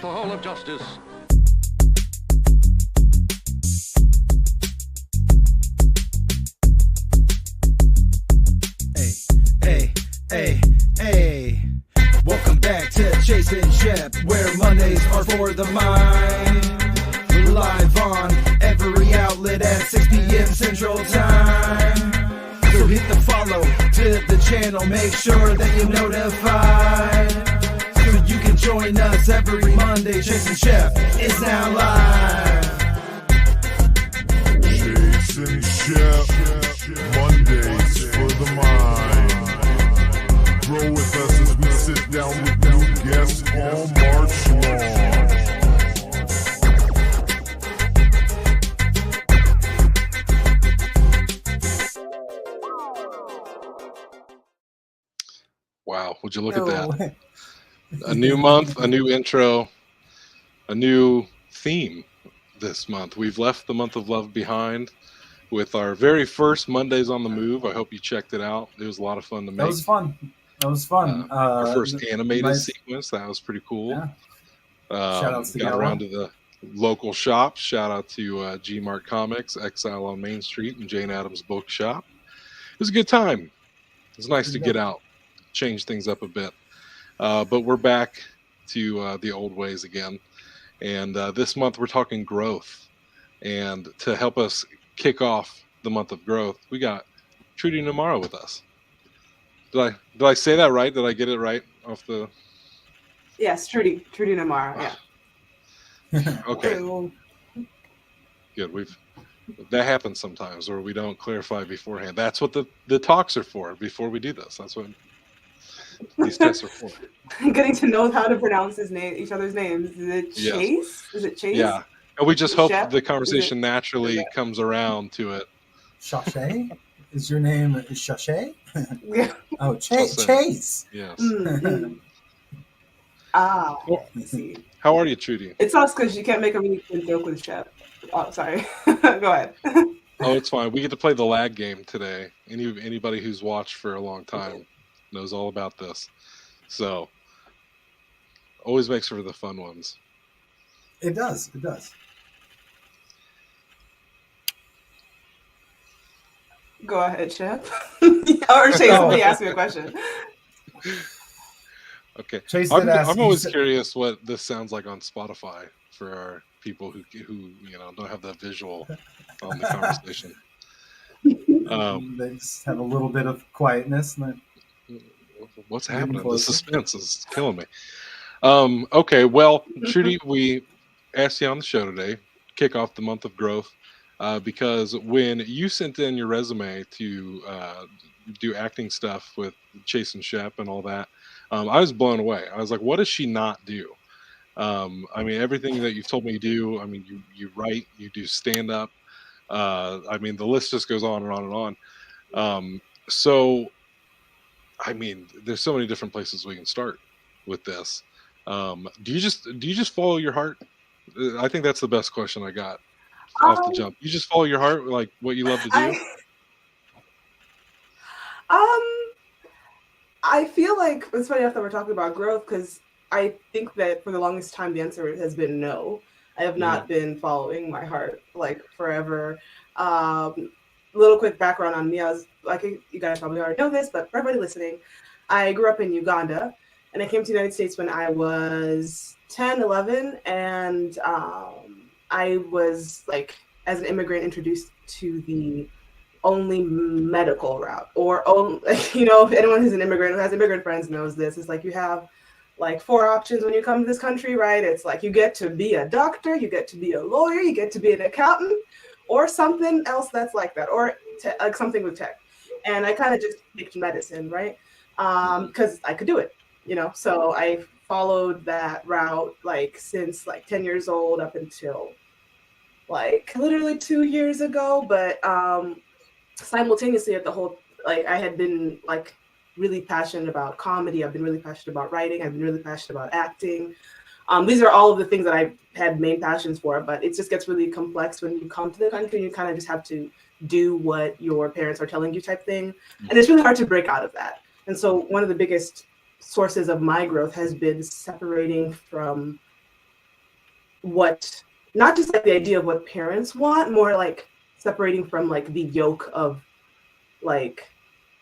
the hall of justice. Hey. Welcome back to Chase and Shep, where Mondays are for the mind. We're live on every outlet at 6 p.m. Central Time. So hit the follow to the channel, make sure that you're notified, so you can join us every Monday. Chase and Shep is now live. Chase and Shep, Mondays for the mind. Grow with us as we sit down with new guests all March long. Wow, would you look at that? A new month, a new intro, a new theme this month. We've left the month of love behind with our very first Mondays on the Move. I hope you checked it out. It was a lot of fun to make. That was fun. Our first animated sequence. That was pretty cool. Yeah. Shout outs to got Gala. around to the local shops. Shout out to G-Mart Comics, Exile on Main Street, and Jane Addams Bookshop. It was a good time. It was nice to get out, change things up a bit. But we're back to the old ways again. And this month we're talking growth. And to help us kick off the month of growth, we got Trude Namara with us. Did I say that right? Did I get it right off the? Yes, Trude Namara. Yeah. Okay. Good. That happens sometimes, or we don't clarify beforehand. That's what the talks are for. Before we do this, that's what these tests are for. Getting to know how to pronounce each other's names. Is it Chase? Yes. Is it Chase? Yeah. And we just hope Chef? the conversation naturally comes around to it. Shashay? Is your name Shashay? Yeah. Oh, Chase. Yes. Mm-hmm. I see. How are you, Trudy? It sucks because you can't make a really good joke with Chef. Oh, sorry. Go ahead. Oh, it's fine. We get to play the lag game today. Anybody who's watched for a long time knows all about this. So, always makes for the fun ones. It does. Go ahead, Chef. Or Chase, somebody asked me a question. Okay. Chase I'm always curious what this sounds like on Spotify for our people who don't have that visual on the conversation. They just have a little bit of quietness. What's happening? The suspense is killing me. Okay, well, Trudy, we asked you on the show today, kick off the month of growth, because when you sent in your resume to do acting stuff with Chase and Shep and all that, I was blown away. I was like, what does she not do? I mean, everything that you've told me to do, I mean, you write, you do stand-up. I mean, the list just goes on and on and on. So, I mean, there's so many different places we can start with this. Do you just follow your heart? I think that's the best question I got off the jump. You just follow your heart, like what you love to do? I feel like it's funny enough that we're talking about growth, because I think that for the longest time the answer has been no. I have not been following my heart like forever. Little quick background on me. I was like, you guys probably already know this, but for everybody listening, I grew up in Uganda, and I came to the United States when I was 10, 11, and I was, like, as an immigrant, introduced to the only medical route, or anyone who's an immigrant, who has immigrant friends knows this. It's like you have like 4 options when you come to this country, right? It's like you get to be a doctor, you get to be a lawyer, you get to be an accountant, or something else that's like that, or like something with tech. And I kind of just picked medicine, right? Because I could do it, So I followed that route like since like 10 years old up until like literally 2 years ago. But simultaneously at the whole, like, I had been like really passionate about comedy. I've been really passionate about writing. I've been really passionate about acting. These are all of the things that I had main passions for, but it just gets really complex when you come to the country and you kind of just have to do what your parents are telling you type thing. And it's really hard to break out of that. And so one of the biggest sources of my growth has been separating from what, not just like the idea of what parents want, more like separating from like the yoke of like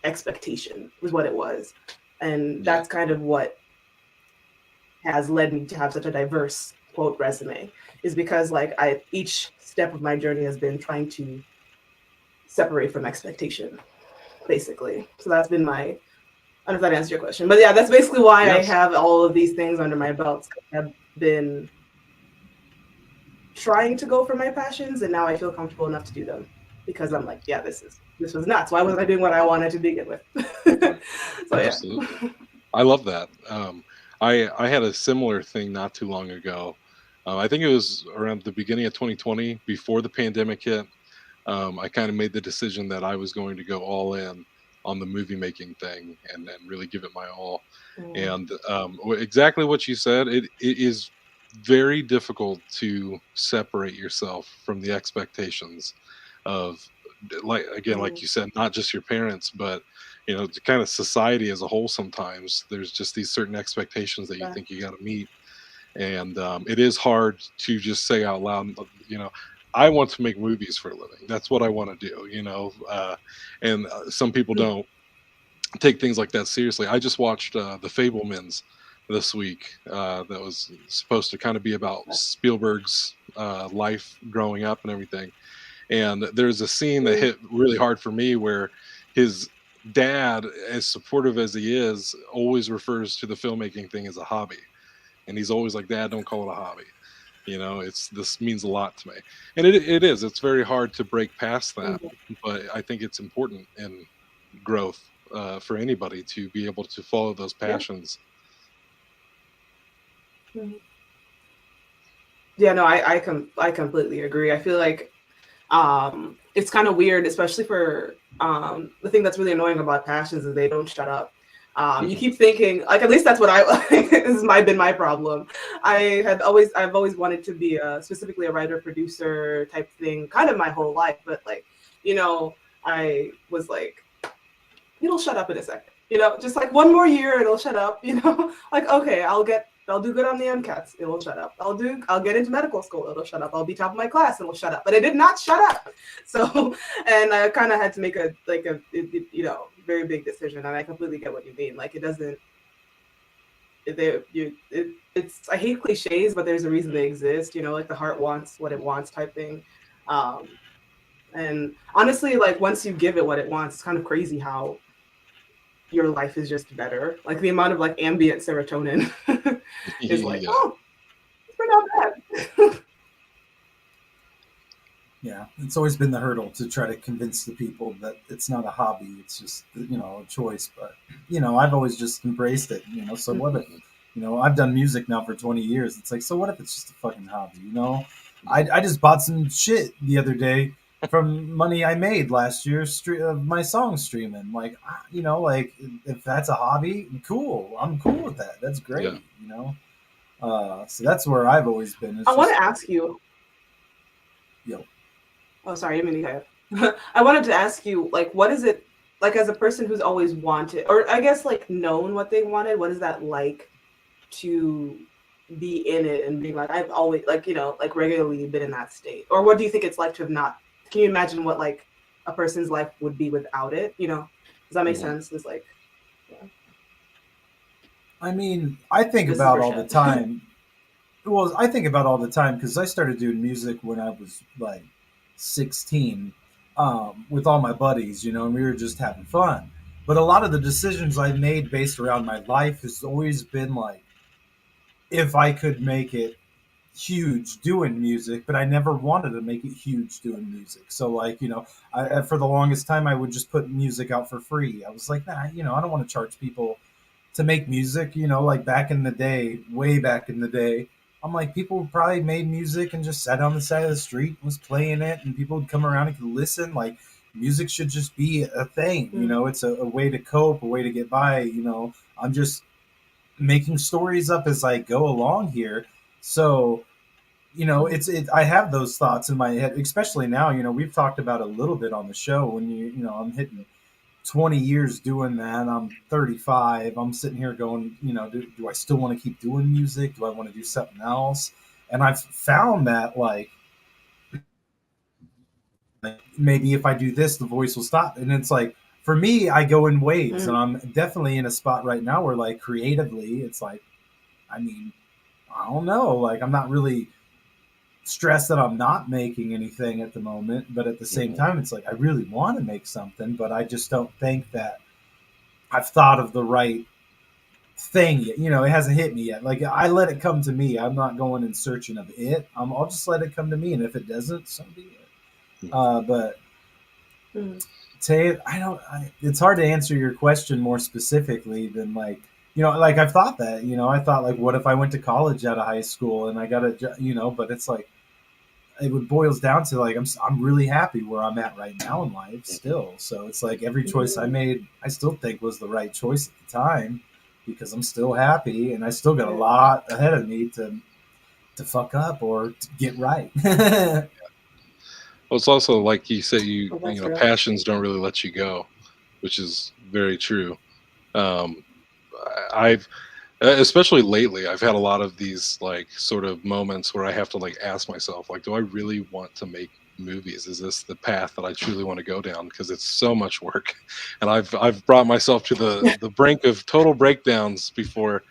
expectation was what it was. And that's kind of what has led me to have such a diverse quote resume, is because like each step of my journey has been trying to separate from expectation, basically. So that's been my, I don't know if that answers your question, but yeah, that's basically why I have all of these things under my belt. I've been trying to go for my passions, and now I feel comfortable enough to do them because I'm like, yeah, this was nuts. Why wasn't I doing what I wanted to begin with? So yeah. Absolutely. I love that. I had a similar thing not too long ago. I think it was around the beginning of 2020, before the pandemic hit. I kind of made the decision that I was going to go all in on the movie making thing and really give it my all. And exactly what you said, it is very difficult to separate yourself from the expectations of, like, again, like you said, not just your parents, but the kind of society as a whole. Sometimes there's just these certain expectations that you think you got to meet, and it is hard to just say out loud, I want to make movies for a living. That's what I want to do, and some people don't take things like that seriously. I just watched The Fablemans this week. That was supposed to kind of be about Spielberg's life growing up and everything. And there's a scene that hit really hard for me where his dad, as supportive as he is, always refers to the filmmaking thing as a hobby. And he's always like, Dad, don't call it a hobby. This means a lot to me. And it is. It's very hard to break past that. But I think it's important in growth for anybody to be able to follow those passions. Yeah, no, I completely agree. I feel like it's kind of weird, especially for the thing that's really annoying about passions is they don't shut up. You keep thinking, like, at least that's what this has been my problem. I've always wanted to be specifically a writer producer type thing kind of my whole life, but like, I was like, it'll shut up in a second, just like one more year, it'll shut up, like, okay, I'll do good on the MCATs, it will shut up. I'll get into medical school, it'll shut up. I'll be top of my class, it'll shut up. But it did not shut up. So, and I kind of had to make a very big decision, and I completely get what you mean. Like, it doesn't. It's I hate cliches, but there's a reason they exist. Like the heart wants what it wants type thing. And honestly, like once you give it what it wants, it's kind of crazy how your life is just better. Like the amount of like ambient serotonin is like, oh, it's not bad. Yeah, it's always been the hurdle to try to convince the people that it's not a hobby. It's just, a choice. But, I've always just embraced it, so what if, I've done music now for 20 years. It's like, so what if it's just a fucking hobby, I just bought some shit the other day from money I made last year, my song streaming. Like, like if that's a hobby, cool. I'm cool with that. That's great, So that's where I've always been. I want to ask you. Yo. Oh, sorry, I mean, I wanted to ask you, like, what is it like as a person who's always wanted, or I guess like known what they wanted? What is that like to be in it and being like, I've always like regularly been in that state? Or what do you think it's like to have not? Can you imagine what like a person's life would be without it? Does that make sense? It's like, yeah. I mean, I think about all the time. Well, I think about all the time because I started doing music when I was like 16 with all my buddies, and we were just having fun. But a lot of the decisions I made based around my life has always been like, if I could make it huge doing music, but I never wanted to make it huge doing music. So like, for the longest time, I would just put music out for free. I was like, nah, I don't want to charge people to make music, like back in the day, way back in the day. I'm like, people probably made music and just sat on the side of the street and was playing it, and people would come around and could listen. Like, music should just be a thing, it's a way to cope, a way to get by, I'm just making stories up as I go along here. So, I have those thoughts in my head, especially now, we've talked about a little bit on the show when I'm hitting 20 years doing that. I'm 35. I'm sitting here going, do I still want to keep doing music? Do I want to do something else? And I've found that like maybe if I do this, the voice will stop. And it's like for me, I go in waves, and I'm definitely in a spot right now where like creatively, it's like, I mean, I don't know, like I'm not really stressed that I'm not making anything at the moment, but at the same time, it's like I really want to make something, but I just don't think that I've thought of the right thing yet. You know, it hasn't hit me yet. Like I let it come to me. I'm not going in searching of it. I'll just let it come to me, and if it doesn't, so be it. But I don't. It's hard to answer your question more specifically than like, you know, like I've thought that. You know, I thought like, what if I went to college out of high school and I got a, you know, but it's like it would boils down to like I'm really happy where I'm at right now in life still. So it's like every choice I made, I still think was the right choice at the time because I'm still happy and I still got a lot ahead of me to fuck up or to get right. Well, it's also like you said, you know, passions don't really let you go, which is very true. I've especially lately, I've had a lot of these like sort of moments where I have to like ask myself, like, do I really want to make movies? Is this the path that I truly want to go down? Because it's so much work, and I've brought myself to the brink of total breakdowns before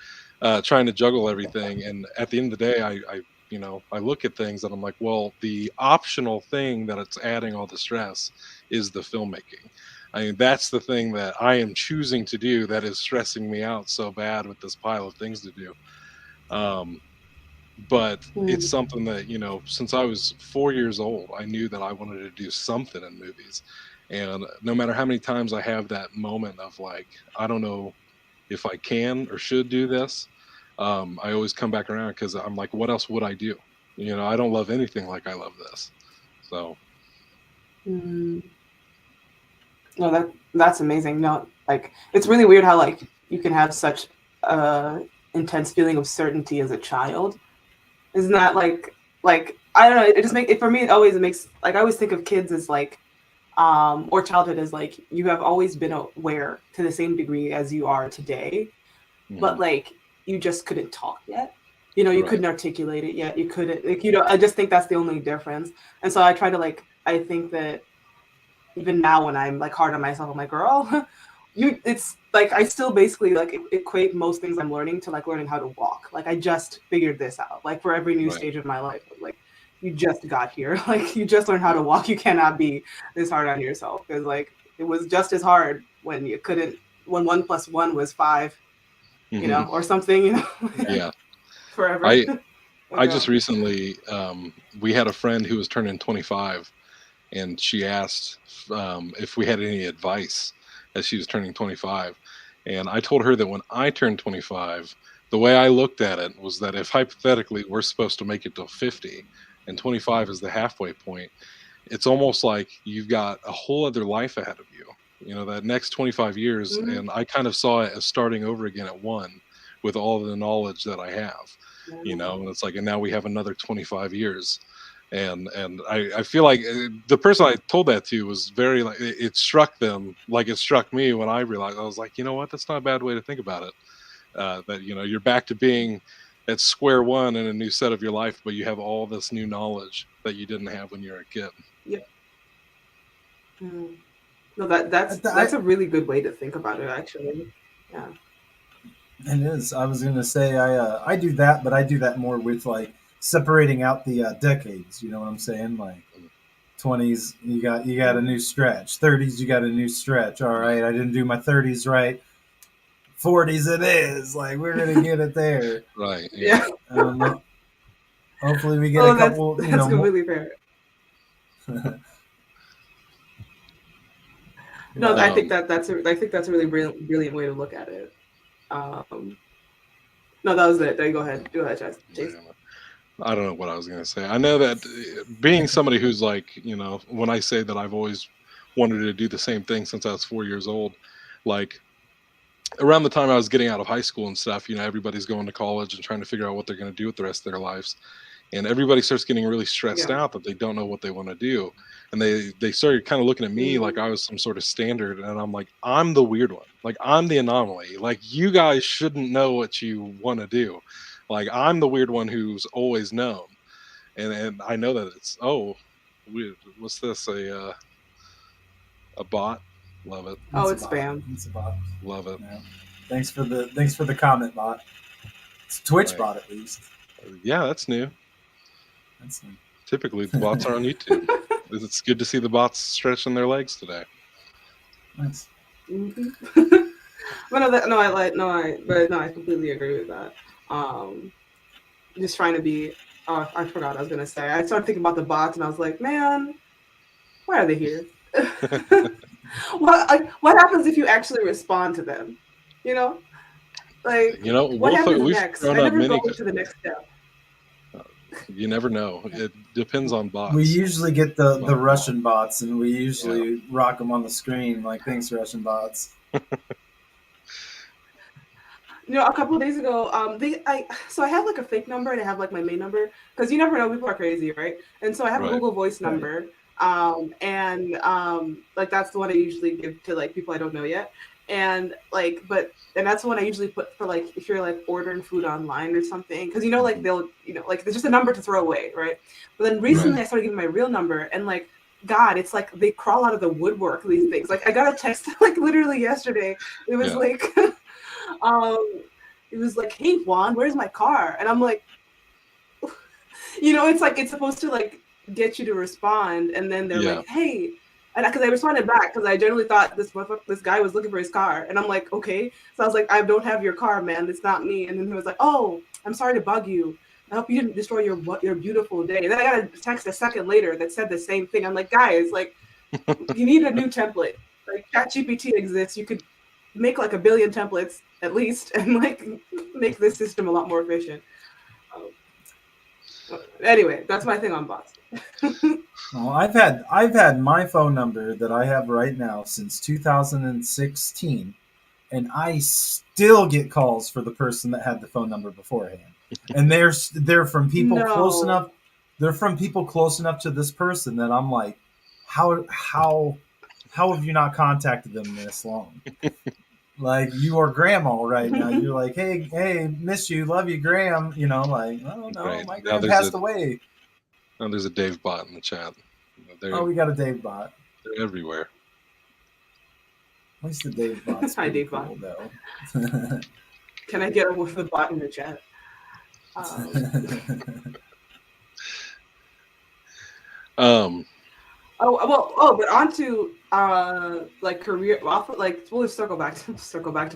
trying to juggle everything. And at the end of the day, I you know, I look at things and I'm like, well, the optional thing that it's adding all the stress is the filmmaking. I mean, that's the thing that I am choosing to do that is stressing me out so bad with this pile of things to do. But it's something that, you know, since I was 4 years old, I knew that I wanted to do something in movies. And no matter how many times I have that moment of like, I don't know if I can or should do this, I always come back around because I'm like, what else would I do? You know, I don't love anything like I love this. So. No, that's amazing. No, like it's really weird how like you can have such intense feeling of certainty as a child. Isn't that like I don't know, it just make it for me, it makes like I always think of kids as like or childhood as like you have always been aware to the same degree as you are today, but like you just couldn't talk yet. You know, you couldn't articulate it yet. You couldn't like, you know, I just think that's the only difference. And so I try to like I think that even now when I'm like hard on myself, I'm like, girl, it's like I still basically like equate most things I'm learning to like learning how to walk. Like I just figured this out. Like for every new stage of my life, like you just got here. Like you just learned how to walk. You cannot be this hard on yourself because like it was just as hard when you couldn't when 1+1 was 5, you know, or something, you know. Yeah. Forever. I just recently we had a friend who was turning 25. And she asked if we had any advice as she was turning 25. And I told her that when I turned 25, the way I looked at it was that if hypothetically we're supposed to make it to 50 and 25 is the halfway point, it's almost like you've got a whole other life ahead of you. You know, that next 25 years. And I kind of saw it as starting over again at 1 with all the knowledge that I have, you know, and it's like, and now we have another 25 years. And I feel like the person I told that to was very like it struck them like it struck me when I realized I was like, you know what, that's not a bad way to think about it. That you know you're back to being at square one in a new set of your life, but you have all this new knowledge that you didn't have when you were a kid. Yeah. No, that's a really good way to think about it, actually. Yeah. It is. I was gonna say I do that, but I do that more with like separating out the decades. You know what I'm saying? Like 20s, you got a new stretch. 30s, you got a new stretch. All right, I didn't do my 30s right. 40s, it is. Like we're gonna get it there. Right. Yeah. Hopefully, we get a couple. That's completely fair. No, I think that's a really brilliant way to look at it. No, that was it. There you go ahead. Go ahead, Chase. I don't know what I was going to say. I know that being somebody who's like, you know, when I say that I've always wanted to do the same thing since I was 4 years old, like around the time I was getting out of high school and stuff, you know, everybody's going to college and trying to figure out what they're going to do with the rest of their lives. And everybody starts getting really stressed out that they don't know what they want to do. And they started kind of looking at me like I was some sort of standard. And I'm like, I'm the weird one. Like, I'm the anomaly. Like, you guys shouldn't know what you want to do. Like I'm the weird one who's always known, and I know that it's what's this a bot? Love it, Oh, It's a it's bot. spam. It's a bot. love it. Yeah. Thanks for the comment, bot. It's Twitch Right. bot at least. Yeah, that's new. That's new. Typically, the bots are on YouTube. It's good to see the bots stretching their legs today. Nice. But I completely agree with that. Just trying to be. Oh, I forgot what I was gonna say. I started thinking about the bots, and I was like, man, why are they here? What happens if you actually respond to them? You know, like You know, what happens we've next? thrown I up never many. go to the next step. You never know. It depends on bots. We usually get the Bot. Russian bots, and we usually rock them on the screen. Like, thanks, Russian bots. You know, a couple of days ago, I have like a fake number and I have like my main number because you never know, people are crazy, right? And so I have a Right. Google Voice number, like that's the one I usually give to like people I don't know yet, and that's the one I usually put for like if you're like ordering food online or something, because like they'll like there's just a number to throw away, right? But then recently I started giving my real number, and like God, it's like they crawl out of the woodwork, these things. Like I got a text like literally yesterday. It was like. It was like, hey Juan, where's my car? And I'm like, it's like it's supposed to like get you to respond, and then they're like, hey, and because I responded back because I generally thought this guy was looking for his car, and I'm like, okay, so I was like, I don't have your car, man, it's not me. And then he was like, oh, I'm sorry to bug you. I hope you didn't destroy your beautiful day. And then I got a text a second later that said the same thing. I'm like, guys, like, you need a new template. Like ChatGPT exists. You could make like 1 billion templates at least, and like make this system a lot more efficient. Anyway, that's my thing on bots. Well, I've had my phone number that I have right now since 2016, and I still get calls for the person that had the phone number beforehand, and they're from people close enough. They're from people close enough to this person that I'm like, how have you not contacted them this long? Like, you are grandma right now. You're like, hey, miss you, love you, Graham. Like, oh no, Right. my Now Graham passed away. Now there's a Dave bot in the chat. We got a Dave bot. They're everywhere. At least the Dave bot's Hi, Dave cool, bot. though. Can I get with the bot in the chat? But on to like career. Like we'll just circle back to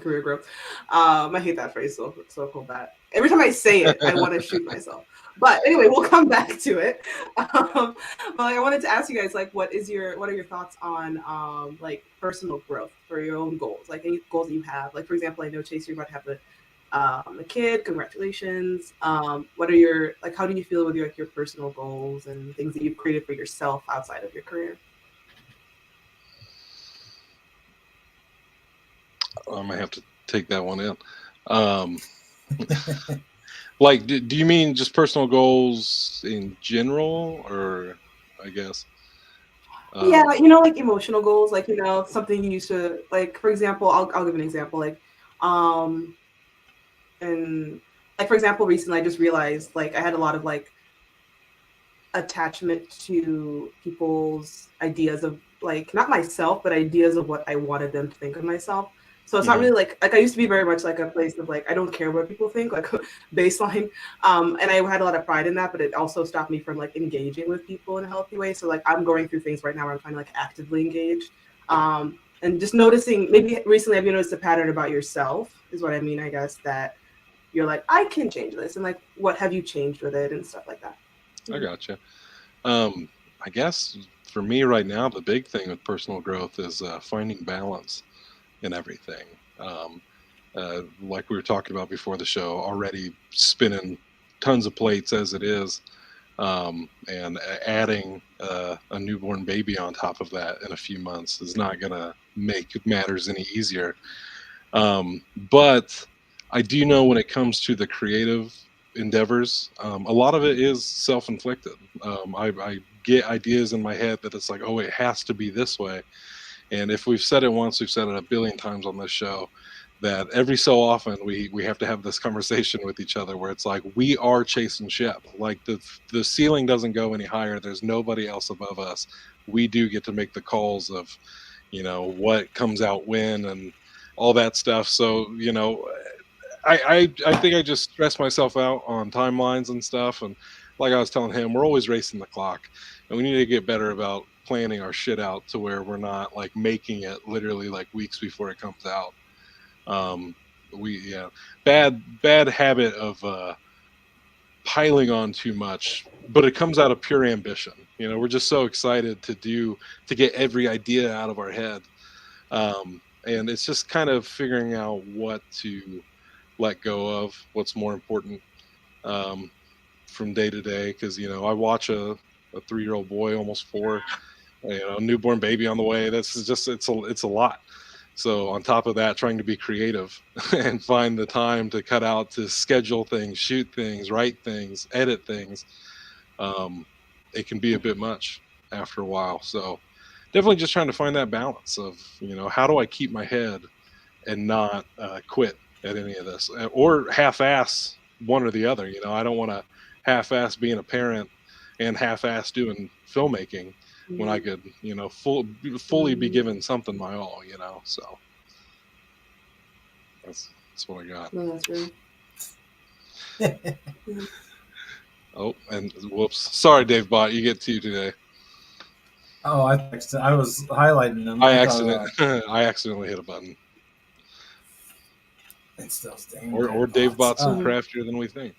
career growth. I hate that phrase. Circle back. Every time I say it, I want to shoot myself. But anyway, we'll come back to it. But I wanted to ask you guys, like, what are your thoughts on like personal growth for your own goals? Like any goals that you have. Like for example, I know Chase, you're about to have a kid. Congratulations. What are your how do you feel with your personal goals and things that you've created for yourself outside of your career? I might have to take that one in. Like, do you mean just personal goals in general, or I guess? Yeah, like emotional goals, like something you used to like. For example, I'll give an example, like, and like for example, recently I just realized like I had a lot of like attachment to people's ideas of like not myself, but ideas of what I wanted them to think of myself. So it's not really like I used to be very much like a place of like I don't care what people think, like baseline. And I had a lot of pride in that, but it also stopped me from like engaging with people in a healthy way. So like I'm going through things right now where I'm trying to like actively engage. And just noticing, maybe recently have you noticed a pattern about yourself is what I mean, I guess, that you're like, I can change this, and like what have you changed with it and stuff like that. I gotcha. I guess for me right now, the big thing with personal growth is finding balance in everything. Like we were talking about before the show, already spinning tons of plates as it is, and adding a newborn baby on top of that in a few months is not going to make matters any easier. But I do know when it comes to the creative endeavors, a lot of it is self-inflicted. I get ideas in my head that it's like, oh, it has to be this way. And if we've said it once, we've said it 1 billion times on this show, that every so often we have to have this conversation with each other where it's like we are chasing ship. Like the ceiling doesn't go any higher. There's nobody else above us. We do get to make the calls of, what comes out when and all that stuff. So, I think I just stress myself out on timelines and stuff. And like I was telling him, we're always racing the clock, and we need to get better about planning our shit out to where we're not like making it literally like weeks before it comes out. Bad habit of piling on too much, but it comes out of pure ambition. We're just so excited to get every idea out of our head. And it's just kind of figuring out what to let go of, what's more important from day to day. Because I watch a 3-year-old boy, almost 4, a newborn baby on the way. It's a lot. So on top of that, trying to be creative and find the time to cut out to schedule things, shoot things, write things, edit things, it can be a bit much after a while. So definitely just trying to find that balance of, how do I keep my head and not quit at any of this or half-ass one or the other. I don't want to half-ass being a parent and half-ass doing filmmaking when I could, fully be given something my all, so that's what I got. No, that's real. Oh, and whoops. Sorry, Dave Bott, you get 2 today. Oh, I was highlighting them. I accidentally hit a button. It's still staying. Or Dave Bott's craftier than we think.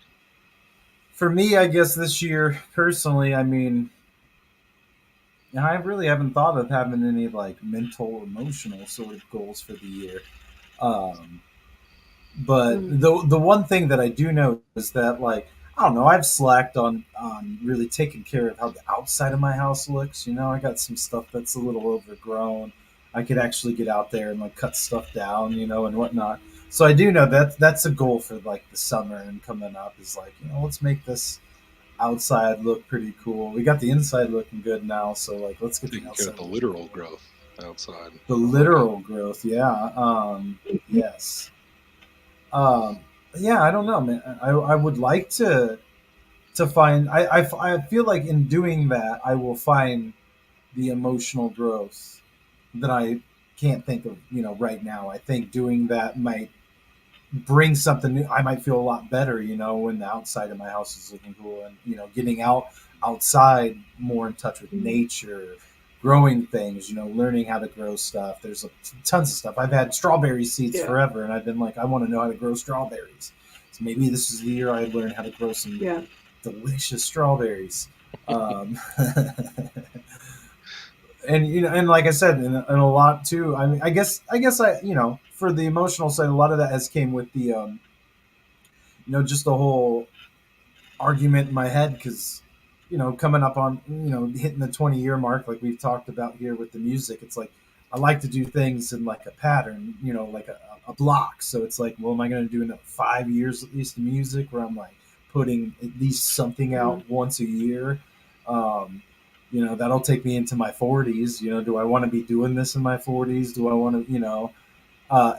For me, I guess this year, personally, I mean, I really haven't thought of having any like mental or emotional sort of goals for the year. But the one thing that I do know is that, like, I don't know, I've slacked on really taking care of how the outside of my house looks. I got some stuff that's a little overgrown. I could actually get out there and like cut stuff down, and whatnot. So I do know that that's a goal for like the summer and coming up is like, let's make this outside look pretty cool. We got the inside looking good now, so like let's get the outside. The literal growth outside. The literal growth, yeah. Yes. Yeah, I don't know, man. I would like to find. I feel like in doing that, I will find the emotional growth that I can't think of, right now. I think doing that might bring something new. I might feel a lot better, when the outside of my house is looking cool, and getting outside, more in touch with nature, growing things, learning how to grow stuff. There's tons of stuff. I've had strawberry seeds forever, and I've been like, I want to know how to grow strawberries. So maybe this is the year I learn how to grow some delicious strawberries. And and like I said, and a lot too. I mean, I guess I for the emotional side, a lot of that has came with the just the whole argument in my head because coming up on hitting the 20-year mark, like we've talked about here with the music. It's like I like to do things in like a pattern, like a block. So it's like, well, am I going to do another 5 years at least in music where I'm like putting at least something out once a year? That'll take me into my 40s. Do I want to be doing this in my 40s? Do I want to,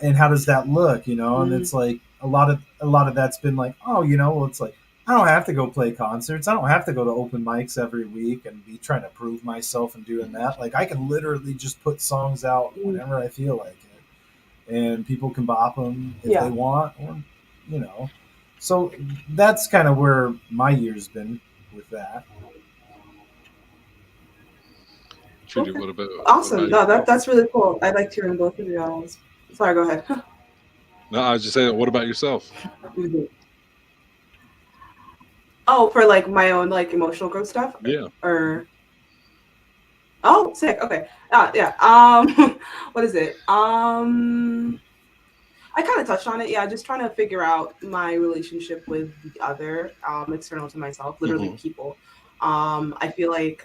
and how does that look? And it's like a lot of that's been like, oh, well, it's like I don't have to go play concerts. I don't have to go to open mics every week and be trying to prove myself and doing that. Like I can literally just put songs out whenever I feel like it, and people can bop them if they want, or So that's kind of where my year's been with that. Trude, what about awesome? No, that's really cool. I liked hearing both of y'all's. Sorry, go ahead. No, I was just saying, what about yourself? Oh, for like my own like emotional growth stuff? Yeah. Or sick. Okay. Yeah. What is it? I kind of touched on it. Yeah, just trying to figure out my relationship with the other, external to myself, literally people. I feel like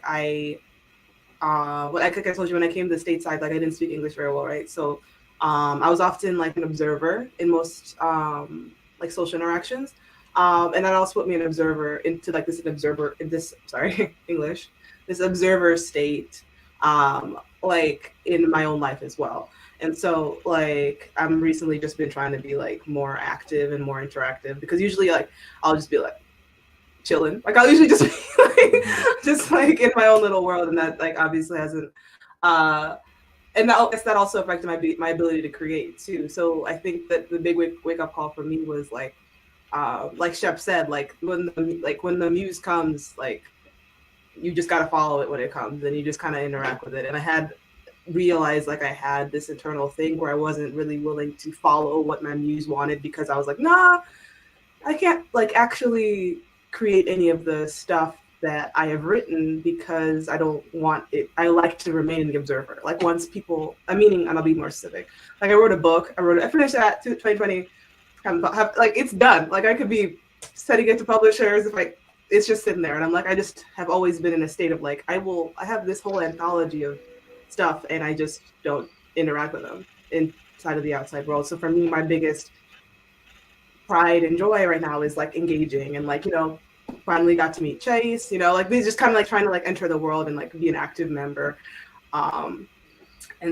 like I told you, when I came to the stateside, like I didn't speak English very well, right? So I was often like an observer in most like social interactions. And that also put me an observer into like this observer state, like in my own life as well. And so like I'm recently just been trying to be like more active and more interactive, because usually like I'll just be like chilling. Like I'll usually just be like just like in my own little world, and that like obviously hasn't and that also affected my ability to create too. So I think that the big wake up call for me was like Shep said, like when the muse comes, like you just got to follow it when it comes, and you just kind of interact with it. And I had realized like I had this internal thing where I wasn't really willing to follow what my muse wanted, because I was like, nah, I can't like actually create any of the stuff that I have written, because I don't want it. I like to remain the observer. Like once people, and I'll be more specific. Like I wrote a book. I finished that 2020. Like it's done. Like I could be sending it to publishers if it's just sitting there, and I'm like, I just have always been in a state of like, I have this whole anthology of stuff, and I just don't interact with them inside of the outside world. So for me, my biggest pride and joy right now is like engaging, and like, finally got to meet Chase, like they just kind of like trying to like enter the world and like be an active member. And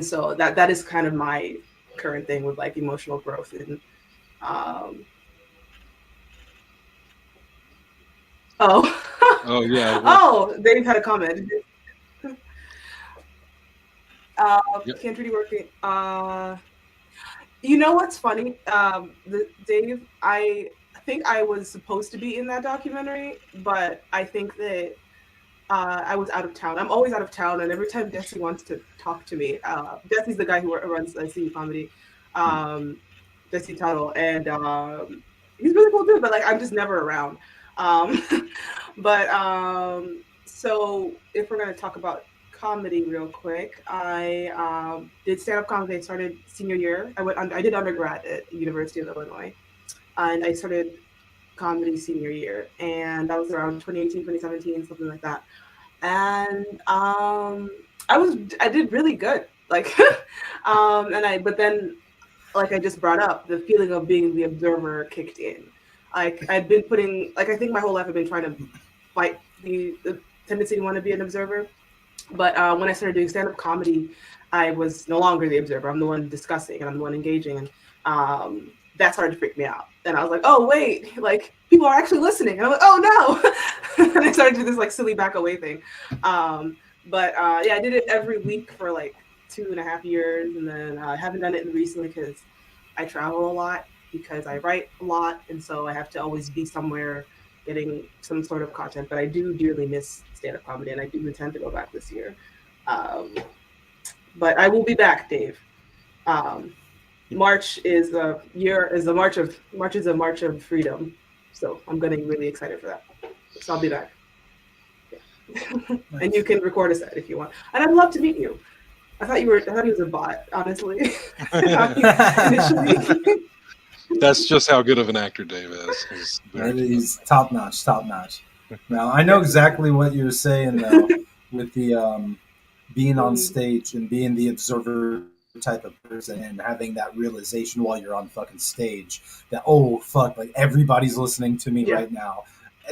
so that is kind of my current thing with like emotional growth. And Oh yeah. Oh, Dave had a comment. Yep. Can't really working. You know what's funny? Dave, I think I was supposed to be in that documentary, but I think that I was out of town. I'm always out of town, and every time Jesse wants to talk to me, Jesse's the guy who runs ICU Comedy, Jesse Tuttle, and he's a really cool dude, but like I'm just never around. So if we're gonna talk about comedy real quick, I did stand-up comedy. I started senior year. I did undergrad at the University of Illinois, and I started comedy senior year, and that was around 2018, 2017, something like that. And I did really good. Like, but then, like I just brought up, the feeling of being the observer kicked in. Like I'd been I think my whole life I've been trying to fight the tendency to want to be an observer. But when I started doing stand-up comedy, I was no longer the observer. I'm the one discussing, and I'm the one engaging, and that started to freak me out. And I was like, oh wait, like people are actually listening. And I'm like, oh no. And I started to do this like silly back away thing. Yeah, I did it every week for like 2.5 years, and then I haven't done it recently because I travel a lot, because I write a lot, and so I have to always be somewhere getting some sort of content. But I do dearly miss stand-up comedy, and I do intend to go back this year. But I will be back, Dave. March is a march of freedom, so I'm getting really excited for that. So I'll be back. Yeah. And you can record a set if you want, and I'd love to meet you. I thought he was a bot, honestly. Initially. That's just how good of an actor Dave is. He's top notch. Now I know exactly what you're saying though, with the being on stage and being the observer type of person, and having that realization while you're on fucking stage that, oh fuck, like everybody's listening to me right now,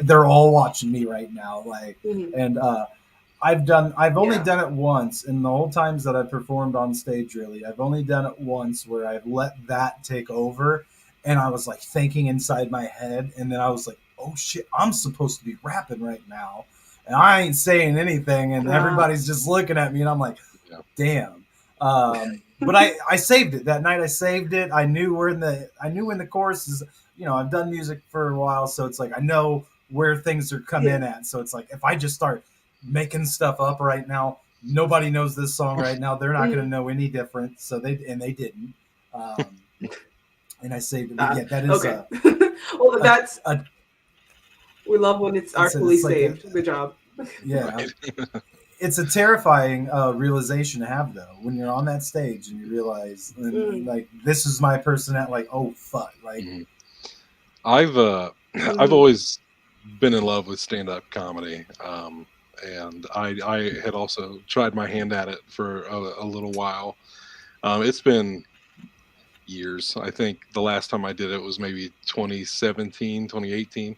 they're all watching me right now, like. And I've only done it once in the whole times that I've performed on stage. Really, I've only done it once where I've let that take over, and I was like thinking inside my head, and then I was like, oh shit, I'm supposed to be rapping right now, and I ain't saying anything, and everybody's just looking at me, and I'm like, damn. But I saved it that night. I saved it. I knew when the chorus is. I've done music for a while, so it's like I know where things are coming in at. So it's like if I just start making stuff up right now, nobody knows this song right now. They're not going to know any different. So they didn't. And I saved it. But yeah, that is okay. Well, we love when it's artfully saved. Good job. Yeah. It's a terrifying realization to have, though, when you're on that stage and you realize, like, this is my personality. Like, oh fuck, like. I've always been in love with stand-up comedy, and I had also tried my hand at it for a little while. It's been years. I think the last time I did it was maybe 2017, 2018.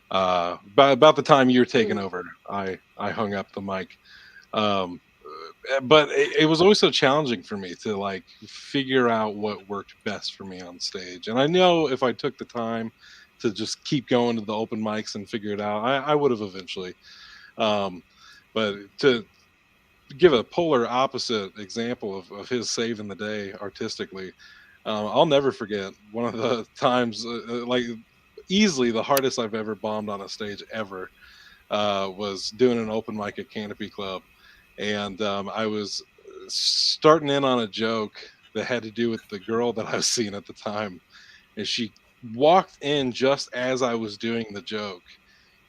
About the time you're taking over, I hung up the mic. but it was always so challenging for me to like figure out what worked best for me on stage. And I know if I took the time to just keep going to the open mics and figure it out, I would have eventually. Um, but to give a polar opposite example of his saving the day artistically, I'll never forget one of the times, like easily the hardest I've ever bombed on a stage ever, was doing an open mic at Canopy Club. And I was starting in on a joke that had to do with the girl that I was seeing at the time. And she walked in just as I was doing the joke.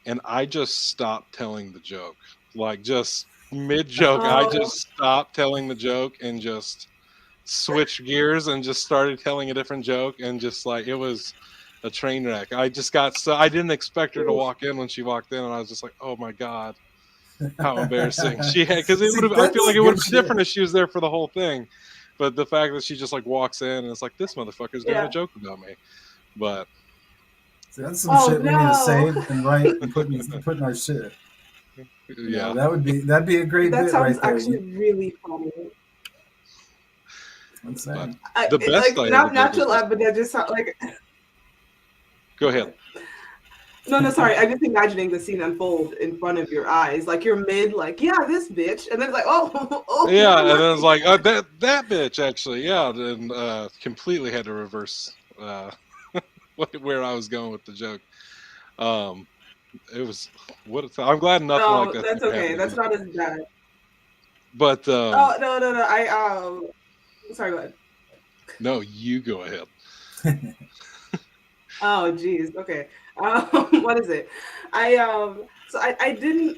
And I just stopped telling the joke. Like, just mid joke, I Oh, just stopped telling the joke and just switched gears and just started telling a different joke. And just like, it was a train wreck. I just got so, I didn't expect her to oof. walk in when she walked in. And I was just like, oh my God, how embarrassing she had, because it would See, have, I feel that's like it would good have been shit. different if she was there for the whole thing. But the fact that she just like walks in and it's like, this motherfucker's doing a Yeah. joke about me. But See, that's some Oh shit we need to no. save and write and put in our shit. You know, yeah, that'd be a great That bit sounds right there. actually really funny. I'm but saying. the best Like I ever did not was to just, laugh, but that just sounds like go ahead. no, sorry. I'm just imagining the scene unfold in front of your eyes. Like you're mid, like, yeah, this bitch. And then it's like, oh, oh, Yeah, never and then it's mind. like, that bitch actually, yeah, and completely had to reverse where I was going with the joke. Um, it was what it's, I'm glad nothing like No, that's that's ever okay. happened That's again. not as bad. But Oh, no. Sorry, go ahead. no, you go ahead. Oh, geez. Okay. What is it? I didn't,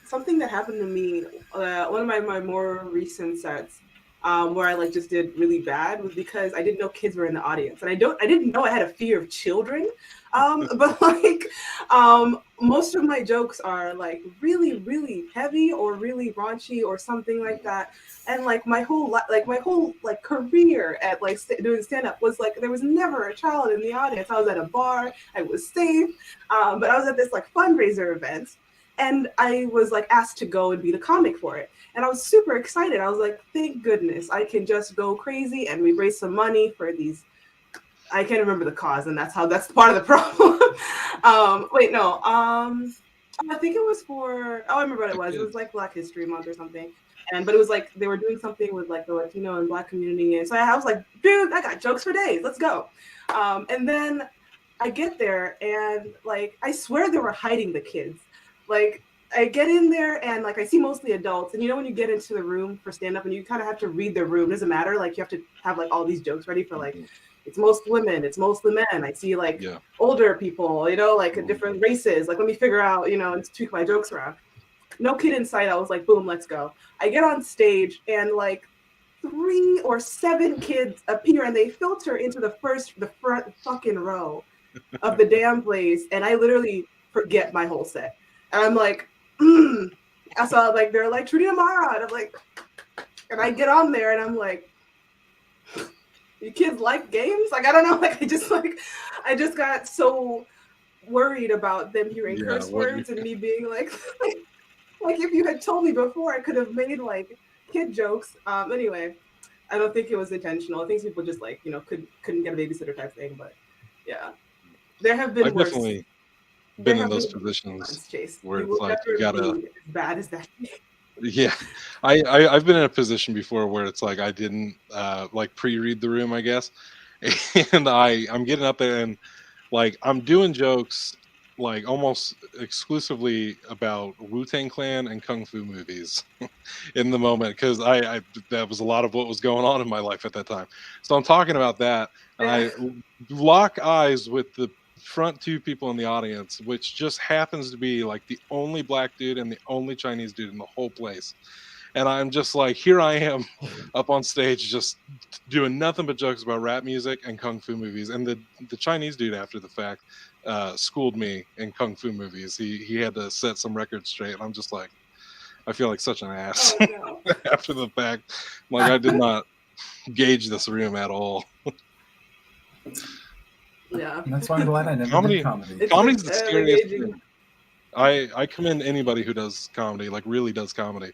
something that happened to me, one of my more recent sets, where I like just did really bad was because I didn't know kids were in the audience. And I didn't know I had a fear of children. But like, most of my jokes are like really, really heavy or really raunchy or something like that. And like my whole like career at like doing stand up was like there was never a child in the audience. I was at a bar, I was safe, but I was at this like fundraiser event, and I was like asked to go and be the comic for it, and I was super excited. I was like, thank goodness I can just go crazy, and we raised some money for these. I can't remember the cause, and that's part of the problem. Wait, no. I think it was for. Oh, I remember what it The was. It was kids. like Black History Month or something. But it was like they were doing something with like the Latino and Black community, and so I was like, dude, I got jokes for days. Let's go. And then I get there, and like I swear they were hiding the kids. Like I get in there, and like I see mostly adults, and you know when you get into the room for stand up, and you kind of have to read the room. It doesn't matter. Like you have to have like all these jokes ready for like Mhm. it's most women, it's mostly men. I see like Yeah. older people, like Mhm. different races. Like let me figure out, and tweak my jokes around. No kid in sight. I was like, boom, let's go. I get on stage and like 3 or 7 kids appear and they filter into the front fucking row of the damn place, and I literally forget my whole set. And I'm like, I saw like they're like Trude Namara, and I'm like, and I get on there and I'm like, you kids like games? Like I don't know, like I just got so worried about them hearing Yeah. curse What you, words and me being like, like if you had told me before, I could have made like kid jokes. Anyway, I don't think it was intentional. I think people just like couldn't get a babysitter type thing. But yeah, there have been I've worse. definitely There been in have those been positions worse, Chase. where You it's will like you never gotta, be as bad as that. yeah. I've been in a position before where it's like I didn't like pre-read the room, I guess. And I'm getting up there and like I'm doing jokes like almost exclusively about Wu-Tang Clan and kung fu movies in the moment, because I that was a lot of what was going on in my life at that time. So I'm talking about that, and Yeah. I lock eyes with the front 2 people in the audience, which just happens to be like the only black dude and the only Chinese dude in the whole place. And I'm just like, here I am up on stage just doing nothing but jokes about rap music and kung fu movies. And the Chinese dude after the fact schooled me in kung fu movies. He had to set some records straight. And I'm just like, I feel like such an ass Oh no. after the fact. Like I did not gauge this room at all. Yeah. And that's why I'm glad I never did Comedy comedy. It's comedy's the scariest engaging. thing. I commend anybody who does comedy, like really does comedy.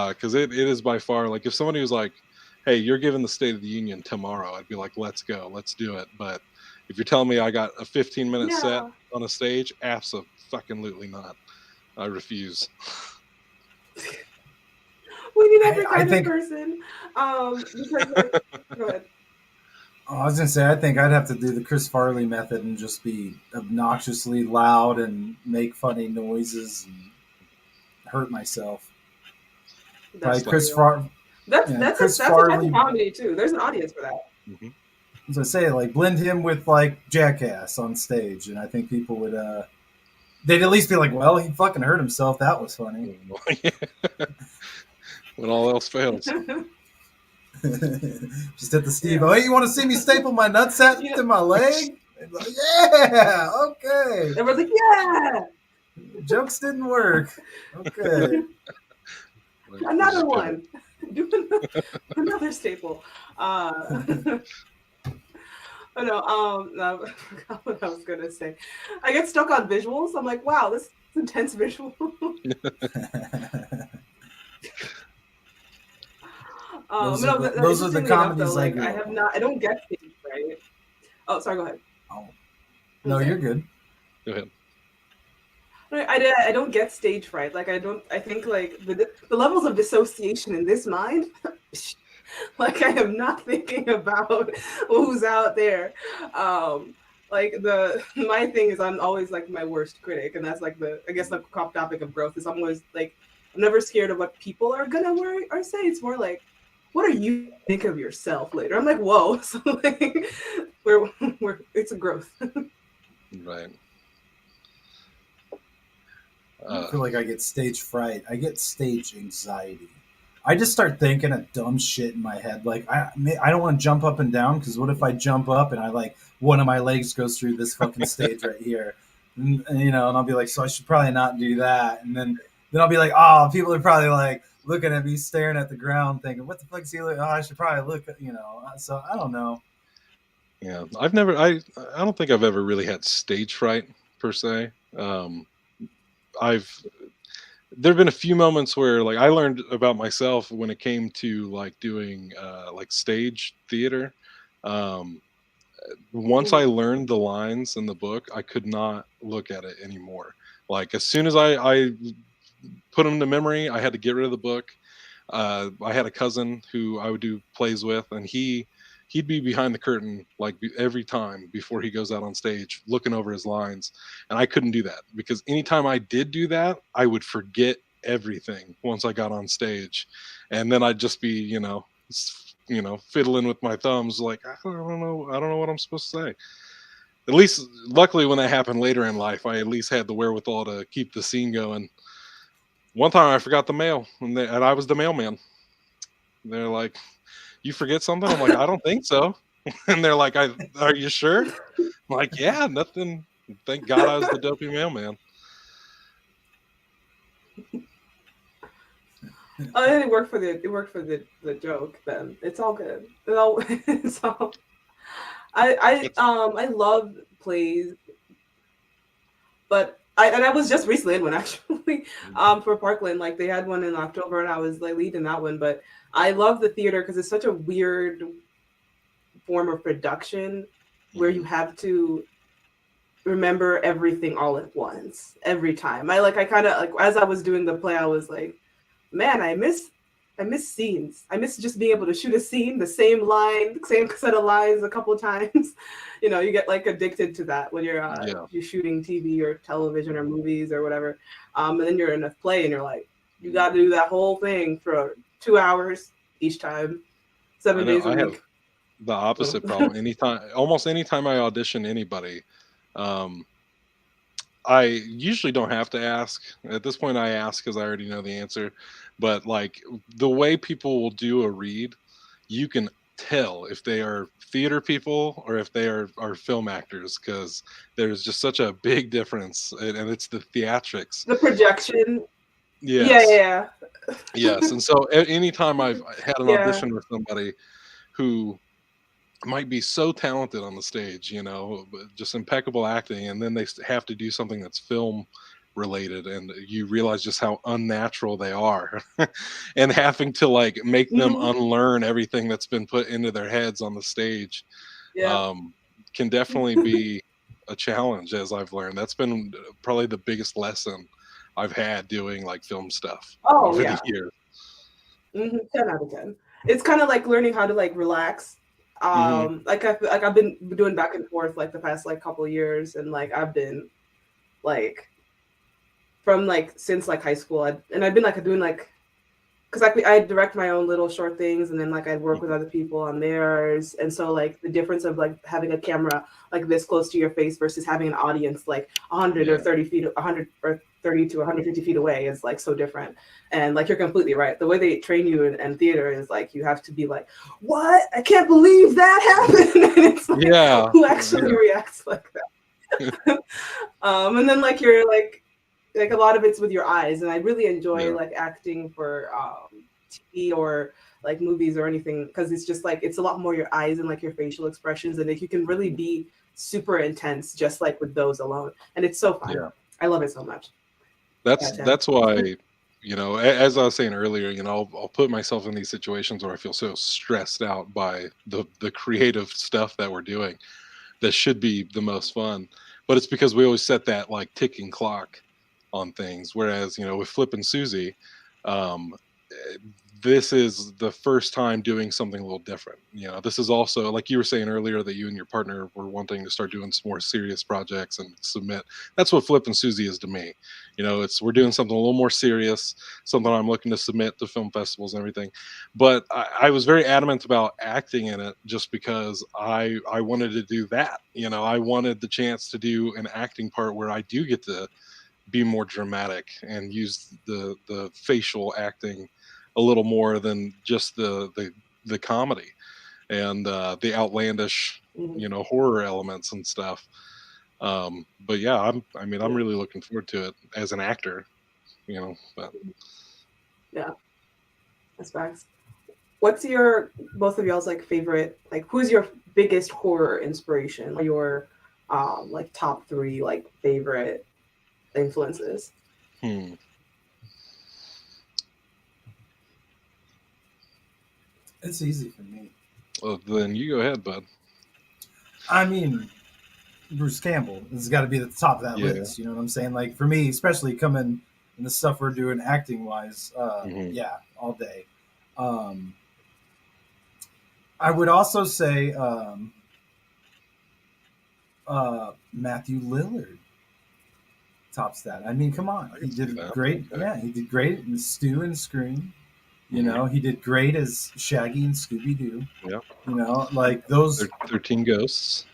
because it is by far like if somebody was like, "Hey, you're giving the State of the Union tomorrow," I'd be like, "Let's go, let's do it." But if you're telling me I got a 15-minute set Yeah. on a stage, absolutely not. I refuse. We need every I kind of think person. Because like, go ahead. I was gonna say I think I'd have to do the Chris Farley method and just be obnoxiously loud and make funny noises and hurt myself. That's Probably It's like, Chris real. Far, yeah, Chris That's a type of Farley. comedy too. There's an audience for that. mhm. As I say, like blend him with like Jackass on stage, and I think people would they'd at least be like, "Well, he fucking hurt himself. That was funny." When all else fails. Just hit the Steve. Yeah. Oh, hey, you want to see me staple my nutsack Yeah. to my leg? Like, yeah, okay. Everyone's like, yeah, Jokes didn't work. Okay. Like, another one. Do another staple. Oh no, no, I forgot what I was gonna say. I get stuck on visuals. I'm like, wow, this is intense visual. Those no, are the, but those are the interestingly enough, though, comedies I like grew I up have on. not, I don't get stage fright. Oh, sorry, go ahead. Oh. I'm No, sorry. you're good. Go ahead. I don't get stage fright. Like I think like the levels of dissociation in this mind, like I am not thinking about who's out there. Like my thing is I'm always like my worst critic, and that's like I guess the topic of growth is I'm always like I'm never scared of what people are gonna worry or say. It's more like what are you think of yourself later? I'm like whoa, so like we're it's a growth. Right. I feel like I get stage fright. I get stage anxiety. I just start thinking of dumb shit in my head. Like I don't want to jump up and down because what if I jump up and I like one of my legs goes through this fucking stage right here, and, you know, and I'll be like, so I should probably not do that. And then I'll be like, oh, people are probably like looking at me staring at the ground, thinking, what the fuck is he looking? Oh, I should probably look, you know. So I don't know. Yeah. I don't think I've ever really had stage fright per se. I've there've been a few moments where like I learned about myself when it came to like doing like stage theater. Um Once I Mhm. learned the lines in the book, I could not look at it anymore. Like as soon as I put them to memory, I had to get rid of the book. I had a cousin who I would do plays with, and he'd be behind the curtain like every time before he goes out on stage, looking over his lines, and I couldn't do that because anytime I did do that, I would forget everything once I got on stage, and then I'd just be fiddling with my thumbs like I don't know what I'm supposed to say. At least, luckily, when that happened later in life, I at least had the wherewithal to keep the scene going. One time I forgot the mail, and I was the mailman. They're like, "You forget something?" I'm like, "I don't think so." And they're like, "Are you sure?" I'm like, "Yeah, nothing. Thank God I was the dopey mailman." Oh, it worked for the joke. Then it's all good. It's all. I love plays, but I was just recently in one actually for Parkland. Like they had one in October, and I was like leading that one. But I love the theater because it's such a weird form of production where you have to remember everything all at once every time. I kind of like as I was doing the play, I was like, man, I miss scenes. I miss just being able to shoot a scene, the same line, same set of lines a couple of times. You know, you get like addicted to that when Yeah, you're shooting TV or television or movies or whatever. And then you're in a play and you're like, you got to do that whole thing for 2 hours each time, I 7 know. days a I have week. the So, opposite problem. Almost anytime I audition anybody, um, I usually don't have to ask. At this point, I ask because I already know the answer. But like the way people will do a read, you can tell if they are theater people or if they are film actors because there's just such a big difference, and it's the theatrics. the projection. Yeah, Yes, yeah, yes. And so anytime I've had an yeah. audition with somebody who might be so talented on the stage, but just impeccable acting, and then they have to do something that's film related, and you realize just how unnatural they are, and having to like make them Mhm. unlearn everything that's been put into their heads on the stage, Yeah. can definitely be a challenge. As I've learned, that's been probably the biggest lesson I've had doing like film stuff Oh over the yeah. years. 10 out of 10. It's kind of like learning how to like relax. Hmm. I've been doing back and forth like the past like couple years, and like I've been like from like since like high school, and I've been like doing like because like I direct my own little short things, and then like I work with other people on theirs, and so like the difference of like having a camera like this close to your face versus having an audience like 100 or Yeah. 30 feet, 100 or 30 to 150 feet away is like so different. And like you're completely right. The way they train you in theater is like you have to be like, "What? I can't believe that happened!" And it's like, Yeah. who actually reacts like Yeah. that? And then like you're like a lot of it's with your eyes, and I really enjoy Yeah. like acting for TV or like movies or anything, because it's just like it's a lot more your eyes and like your facial expressions, and like you can really be super intense just like with those alone, and it's so fun. Yeah. I love it so much. Yeah, Tim. That's why, as I was saying earlier, I'll put myself in these situations where I feel so stressed out by the creative stuff that we're doing that should be the most fun. But it's because we always set that like ticking clock on things. Whereas, with Flip and Susie, um, eh, this is the first time doing something a little different. This is also, like you were saying earlier, that you and your partner were wanting to start doing some more serious projects and submit. That's what Flip and Susie is to me. We're doing something a little more serious, something I'm looking to submit to film festivals and everything. But I was very adamant about acting in it just because I wanted to do that. I wanted the chance to do an acting part where I do get to be more dramatic and use the facial acting a little more than just the comedy and the outlandish Mhm. horror elements and stuff. But yeah, I'm Yeah. really looking forward to it as an actor. But Yeah, that's facts. What's your both of y'all's like favorite, like who's your biggest horror inspiration? Your like top three like favorite influences? hmm. It's easy for me. Well, then you go ahead, bud. I mean, Bruce Campbell has got to be at the top of that Yeah. list. You know what I'm saying? Like for me, especially coming in the stuff we're doing acting wise, Hmm. yeah, all day. Um, I would also say Matthew Lillard tops that. I mean, come on, I he can see did that. great. Okay. Yeah, he did great in Stu and Scream. Hmm. He did great as Shaggy and Scooby Doo. Yeah. Like those. 13 Ghosts.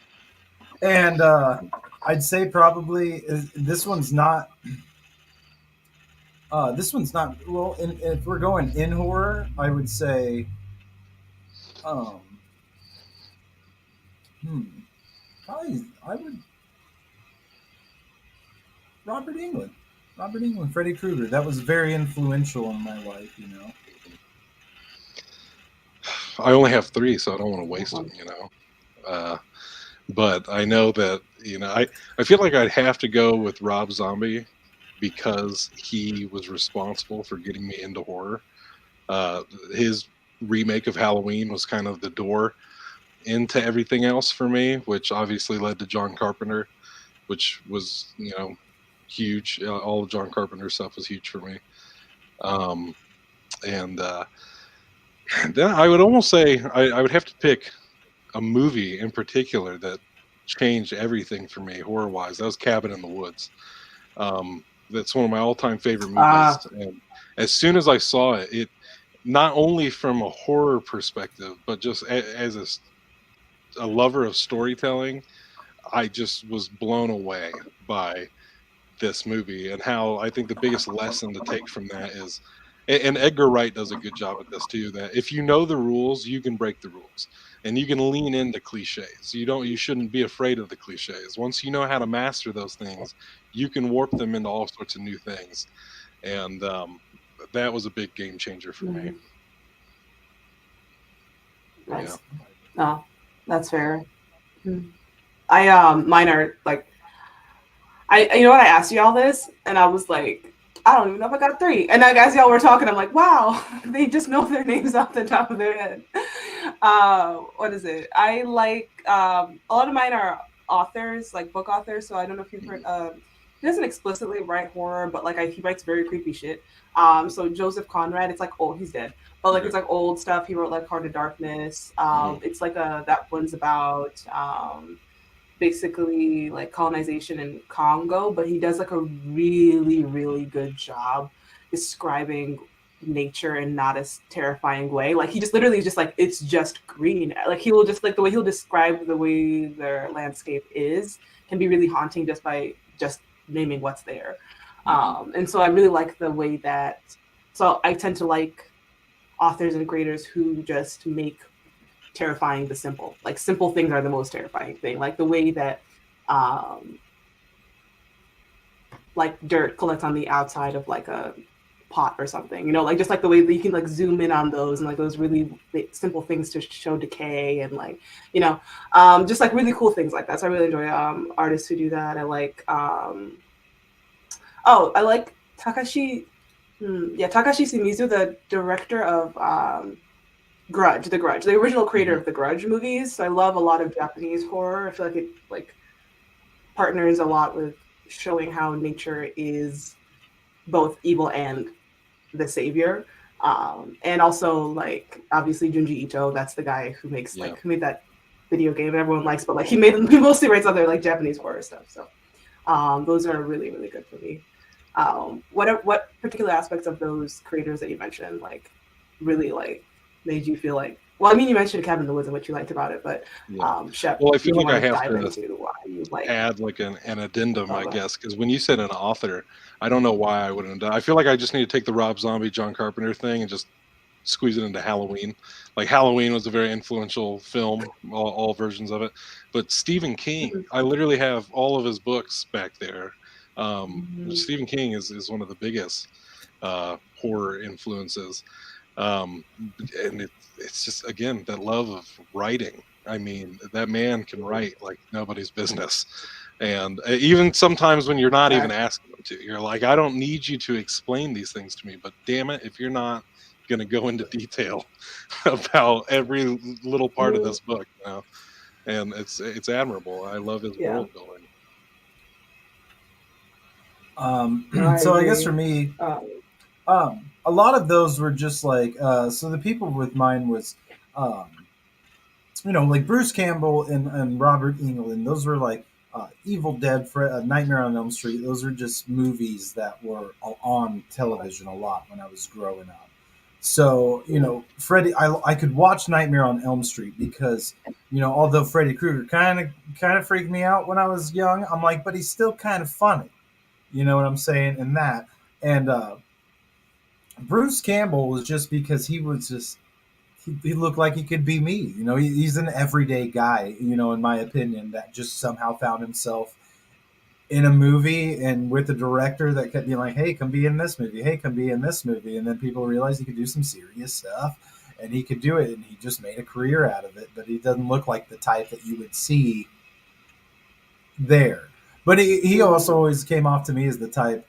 And I'd say probably this one's not. This one's not. Well, if we're going in horror, I would say. Um, hmm, Probably I would Robert England. Robert England, Freddy Krueger. That was very influential in my life. I only have three, so I don't want to waste Uh-huh. them. Uh, but I know that I feel like I'd have to go with Rob Zombie because he was responsible for getting me into horror. His remake of Halloween was kind of the door into everything else for me, which obviously led to John Carpenter, which was huge. All of John Carpenter's stuff was huge for me. Um, and then I would almost say I would have to pick a movie in particular that changed everything for me horror wise. That was Cabin in the Woods. That's one of my all time favorite movies. Ah, And as soon as I saw it, it not only from a horror perspective, but just as a lover of storytelling, I just was blown away by this movie and how I think the biggest lesson to take from that is, and Edgar Wright does a good job at this too, that if you know the rules, you can break the rules and you can lean into cliches. You shouldn't be afraid of the cliches. Once you know how to master those things, you can warp them into all sorts of new things. And that was a big game changer for me. mhm. Yeah. Nice. No, that's fair. Mhm. Mine are like you know what, I asked you all this, and I was like, I don't even know if I got 3. And like, as y'all were talking, I'm like, wow, they just know their names off the top of their head. What is it? I like a lot of mine are authors, like book authors. So I don't know if you've heard. He doesn't explicitly write horror, but like he writes very creepy shit. So Joseph Conrad, it's like old. He's dead, but like it's like old stuff. He wrote like Heart of Darkness. It's like that one's about basically like colonization in Congo, but he does like a really, really good job describing nature in not as terrifying way. Like he just literally is just like, it's just green. Like he will just like the way he'll describe the way their landscape is can be really haunting just by just naming what's there. And so I really like the way that, so I tend to like authors and creators who just make terrifying the simple. Like simple things are the most terrifying thing. Like the way that like dirt collects on the outside of like a pot or something, you know, like just like the way that you can like zoom in on those and like those really simple things to show decay and like, you know, just like really cool things like that. So I really enjoy artists who do that. I like I like Takashi Shimizu, the director of Grudge, the original creator of the Grudge movies. So I love a lot of Japanese horror. I feel like it like partners a lot with showing how nature is both evil and the savior. And also like obviously Junji Ito, that's the guy who makes like who made that video game everyone likes, but like he mostly writes other like Japanese horror stuff. So those are really, really good for me. What particular aspects of those creators that you mentioned like really like made you feel like, well, I mean, you mentioned Cabin in the Woods and what you liked about it, but Shep, well, I feel like I have to why you like add like an addendum, I guess, because when you said an author, I don't know why I wouldn't have done. I feel like I just need to take the Rob Zombie, John Carpenter thing and just squeeze it into Halloween. Like Halloween was a very influential film, all versions of it. But Stephen King, I literally have all of his books back there. Stephen King is one of the biggest horror influences. And it's just, again, that love of writing. I mean, that man can write like nobody's business. And even sometimes when you're not even asking them to, you're like, I don't need you to explain these things to me, but damn it, if you're not going to go into detail about every little part of this book, you know? And it's admirable. I love his world building. So I guess for me, a lot of those were just like so the people with mine was you know, like Bruce Campbell and Robert Englund. Those were like Evil Dead, Nightmare on Elm Street. Those are just movies that were on television a lot when I was growing up. So, you know, Freddy, I could watch Nightmare on Elm Street because, you know, although Freddy Krueger kind of freaked me out when I was young, I'm like, but he's still kind of funny. You know what I'm saying? And that. And Bruce Campbell was just because he was just, he looked like he could be me. You know, he's an everyday guy, you know, in my opinion, that just somehow found himself in a movie and with a director that kept being like, hey, come be in this movie. Hey, come be in this movie. And then people realized he could do some serious stuff and he could do it. And he just made a career out of it. But he doesn't look like the type that you would see there. But he also always came off to me as the type,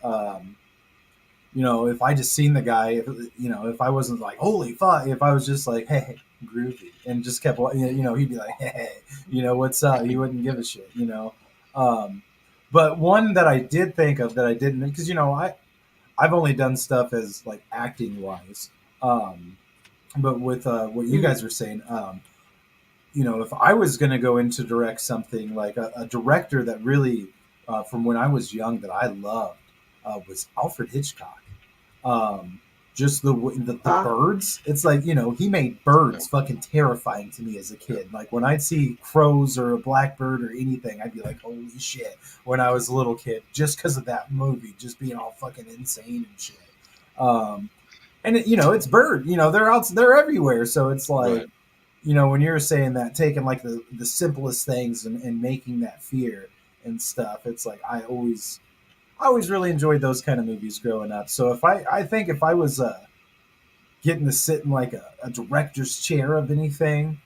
you know, if I just seen the guy, you know, if I wasn't like, holy fuck, if I was just like, hey, groovy, and just kept, you know, he'd be like, hey, you know, what's up? He wouldn't give a shit, you know. But one that I did think of that I didn't, because, you know, I've only done stuff as like acting wise. But with what you guys were saying, you know, if I was going to go into direct something like a director that really, from when I was young, that I loved was Alfred Hitchcock. Just the birds. It's like, you know, he made birds fucking terrifying to me as a kid. Like when I'd see crows or a blackbird or anything, I'd be like, holy shit, when I was a little kid, just because of that movie, just being all fucking insane and shit. And it, you know, it's bird, you know, they're everywhere. So it's like, you know, when you're saying that, taking like the simplest things and making that fear and stuff, it's like, I always really enjoyed those kind of movies growing up. So I think if I was getting to sit in like a director's chair of anything,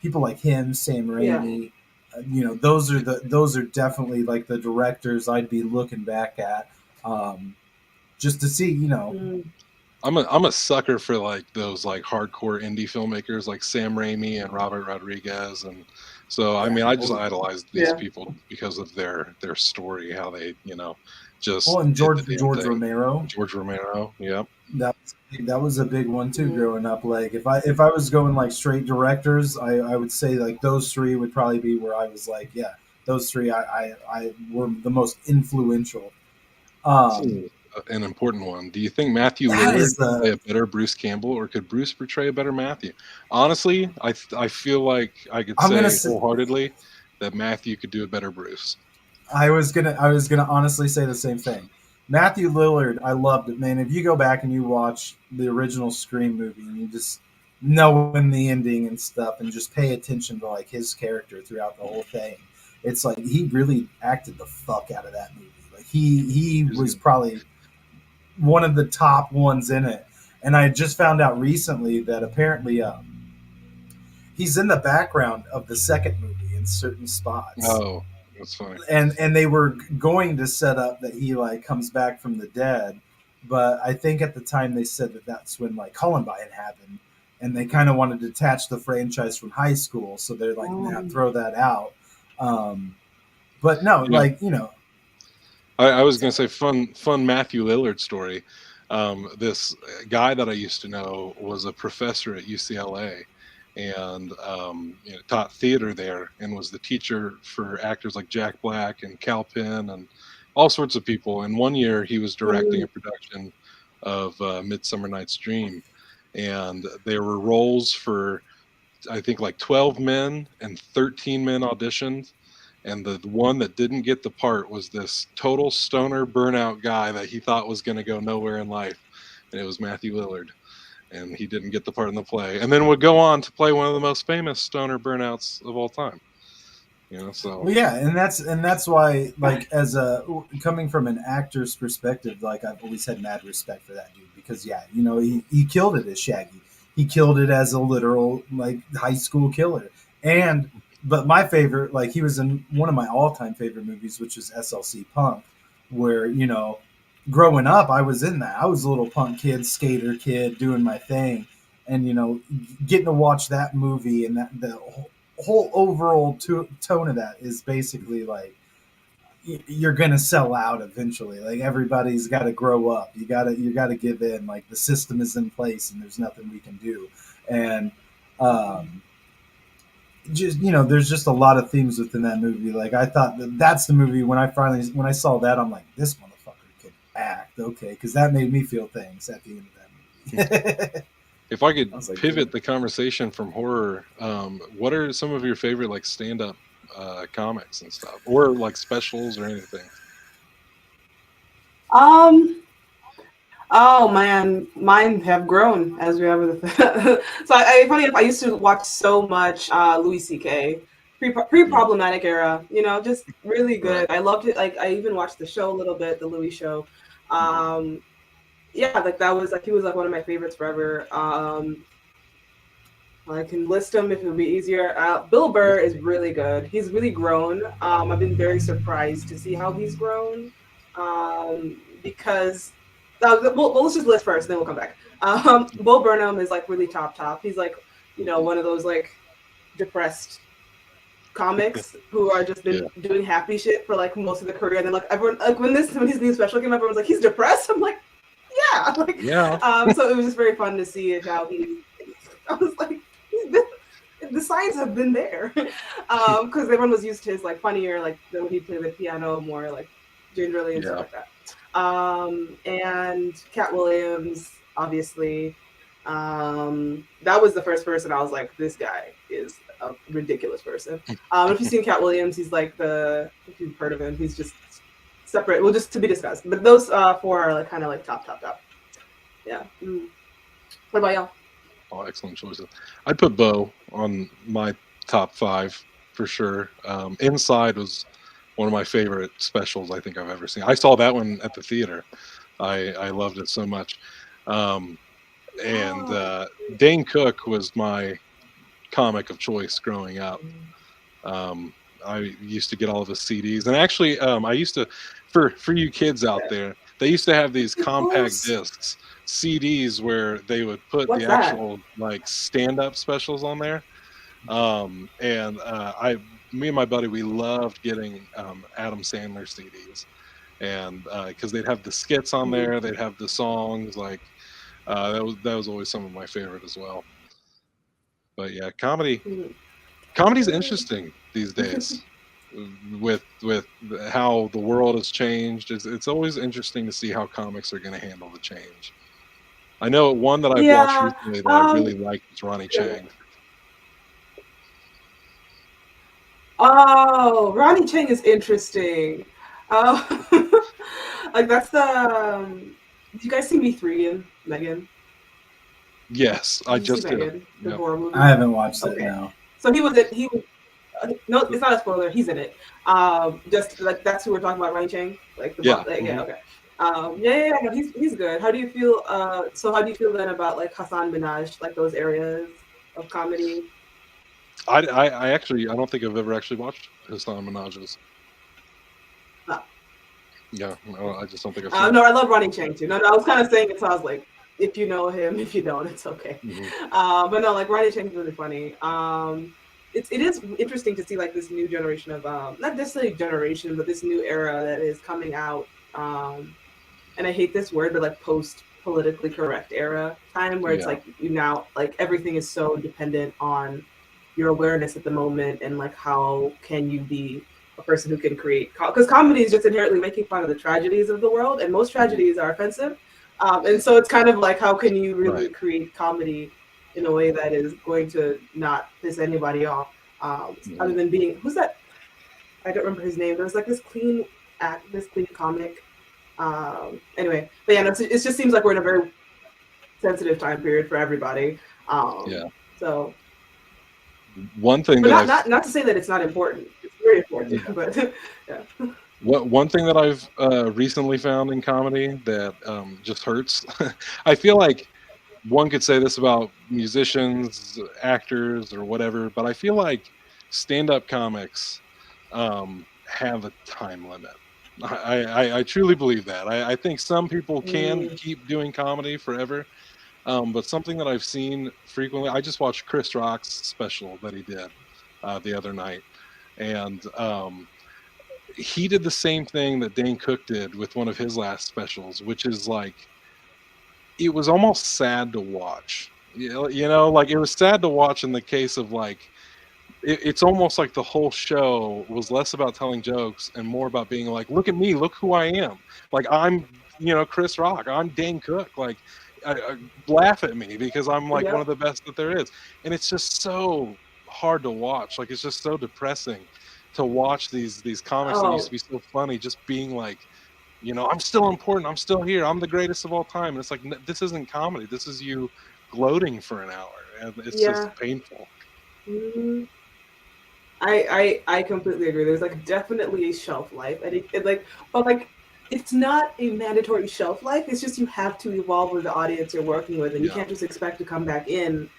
people like him, Sam Raimi, those are definitely like the directors I'd be looking back at, just to see. I'm a sucker for like those like hardcore indie filmmakers like Sam Raimi and Robert Rodriguez, and so I Yeah. mean I just idolize these Yeah. people because of their story, how they just Well, and did the damn George thing. Romero, George Romero, yep. that was a big one too growing up. Like if I was going like straight directors, I would say like those three would probably be where I was like, yeah, those three I were the most influential. This is an important one. Do you think Matthew That Lillard is could play the a better Bruce Campbell, or could Bruce portray a better Matthew? Honestly, I feel like I could I'm gonna say say, wholeheartedly that Matthew could do a better Bruce. I was gonna honestly say the same thing. Matthew Lillard, I loved it, man. If you go back and you watch the original Scream movie and you just know in the ending and stuff, and just pay attention to like his character throughout the whole thing, it's like he really acted the fuck out of that movie. Like he He was was good. probably one of the top ones in it. And I just found out recently that apparently he's in the background of the second movie in certain spots, Oh, that's funny. and they were going to set up that he like comes back from the dead, but I think at the time they said that that's when like Columbine happened, and they kind of wanted to detach the franchise from high school, so they're like, nah, throw that out. Um, but no, Yeah, like I was gonna say fun Matthew Lillard story. This guy that I used to know was a professor at UCLA, and taught theater there, and was the teacher for actors like Jack Black and Cal Penn and all sorts of people. And one year he was directing a production of Midsummer Night's Dream, and there were roles for I think like 12 men, and 13 men auditioned, and the one that didn't get the part was this total stoner burnout guy that he thought was going to go nowhere in life, and it was Matthew Lillard, and he didn't get the part in the play, and then would go on to play one of the most famous stoner burnouts of all time. So well, yeah, and that's why, like, as a coming from an actor's perspective, like I've always had mad respect for that dude because, yeah, he killed it as Shaggy. He killed it as a literal like high school killer. And but my favorite, like, he was in one of my all time favorite movies, which is SLC Punk, where growing up, I was in that. I was a little punk kid, skater kid, doing my thing, and getting to watch that movie and that the whole overall tone of that is basically like you're gonna sell out eventually. Like everybody's got to grow up. You gotta give in. Like the system is in place, and there's nothing we can do. And just there's just a lot of themes within that movie. Like I thought that's the movie when I saw that, I'm like, this motherfucker can act, okay, because that made me feel things at the end of that movie. if I could like, pivot the conversation from horror, what are some of your favorite like stand-up comics and stuff, or like specials or anything? Oh man, mine have grown as we have with so funny enough, I used to watch so much Louis C.K. pre-problematic era, just really good. Right. I loved it. Like I even watched the show a little bit, the Louis show. Yeah, like that was like he was like one of my favorites forever. I can list them if it would be easier. Bill Burr is really good. He's really grown. I've been very surprised to see how he's grown. Because let's just list first, and then we'll come back. Bo Burnham is like really top. He's like, one of those like depressed comics who are just been doing happy shit for like most of the career. And then like everyone, like when his new special came up, everyone's like, he's depressed. I'm like, yeah, like Yeah. So it was just very fun to see how he. I was like, the signs have been there, because everyone was used to his like funnier, like when he played the piano more like gingerly and stuff like that. And Cat Williams, obviously. That was the first person I was like, this guy is a ridiculous person. If you've seen Cat Williams, he's like if you've heard of him, he's just separate. Well, just to be discussed. But those four are like kind of like top. Yeah. What about y'all? Oh, excellent choices. I'd put Bo on my top 5 for sure. Inside was one of my favorite specials I think I've ever seen. I saw that one at the theater. I loved it so much. And Dane Cook was my comic of choice growing up. I used to get all of his CDs, and actually, I used to, for you kids out there, they used to have these compact discs, CDs, where they would put What's the that? actual like stand-up specials on there. Me and my buddy, we loved getting Adam Sandler CDs, and because they'd have the skits on there, they'd have the songs. Like that was always some of my favorite as well. But yeah, comedy's interesting these days with how the world has changed. It's always interesting to see how comics are going to handle the change. I know one that I've watched Yeah. recently that I really liked is Ronnie Chang. Oh, Ronnie Chang is interesting. Like that's the. Did you guys see Me3 and Megan? Yes, I Did you see just did. Megan, the horror movie? I haven't watched it Okay. now. So he was no, it's not a spoiler. He's in it. Just like that's who we're talking about, Ronnie Chang. Like the Yeah. yeah, okay. Yeah, no, he's good. How do you feel? So how do you feel then about like Hassan Minaj, like those areas of comedy? I actually I don't think I've ever actually watched Hassan Minaj's. No. Yeah, no, I just don't think I've seen No, I love Ronnie Chang too. No, I was kind of saying it, so I was like, if you know him, if you don't, it's okay. But no, like Ronnie Chang's really funny. It is interesting to see like this new generation of not necessarily generation, but this new era that is coming out. And I hate this word, but like post politically correct era time where it's like you now like everything is so dependent on your awareness at the moment and like how can you be a person who can create because comedy is just inherently making fun of the tragedies of the world, and most tragedies are offensive. And so it's kind of like how can you really create comedy in a way that is going to not piss anybody off, other than being who's that? I don't remember his name. There's like this clean comic. Anyway, but yeah, no, it just seems like we're in a very sensitive time period for everybody. So one thing but that not to say that it's not important. It's very important. But yeah. One thing that I've recently found in comedy that just hurts. I feel like one could say this about musicians, actors, or whatever, but I feel like stand-up comics have a time limit. I truly believe that. I think some people can keep doing comedy forever, but something that I've seen frequently, I just watched Chris Rock's special that he did the other night, and he did the same thing that Dane Cook did with one of his last specials, which is like, it was almost sad to watch. You know, like it was sad to watch in the case of like, it's almost like the whole show was less about telling jokes and more about being like, look at me, look who I am. Like I'm, Chris Rock, I'm Dane Cook. Like, I laugh at me because I'm like one of the best that there is. And it's just so hard to watch. Like, it's just so depressing to watch these comics that used to be so funny just being like, I'm still important, I'm still here, I'm the greatest of all time. And it's like, this isn't comedy, this is you gloating for an hour, and it's just painful. I completely agree. There's like definitely a shelf life, and but it's not a mandatory shelf life. It's just you have to evolve with the audience you're working with, and you can't just expect to come back in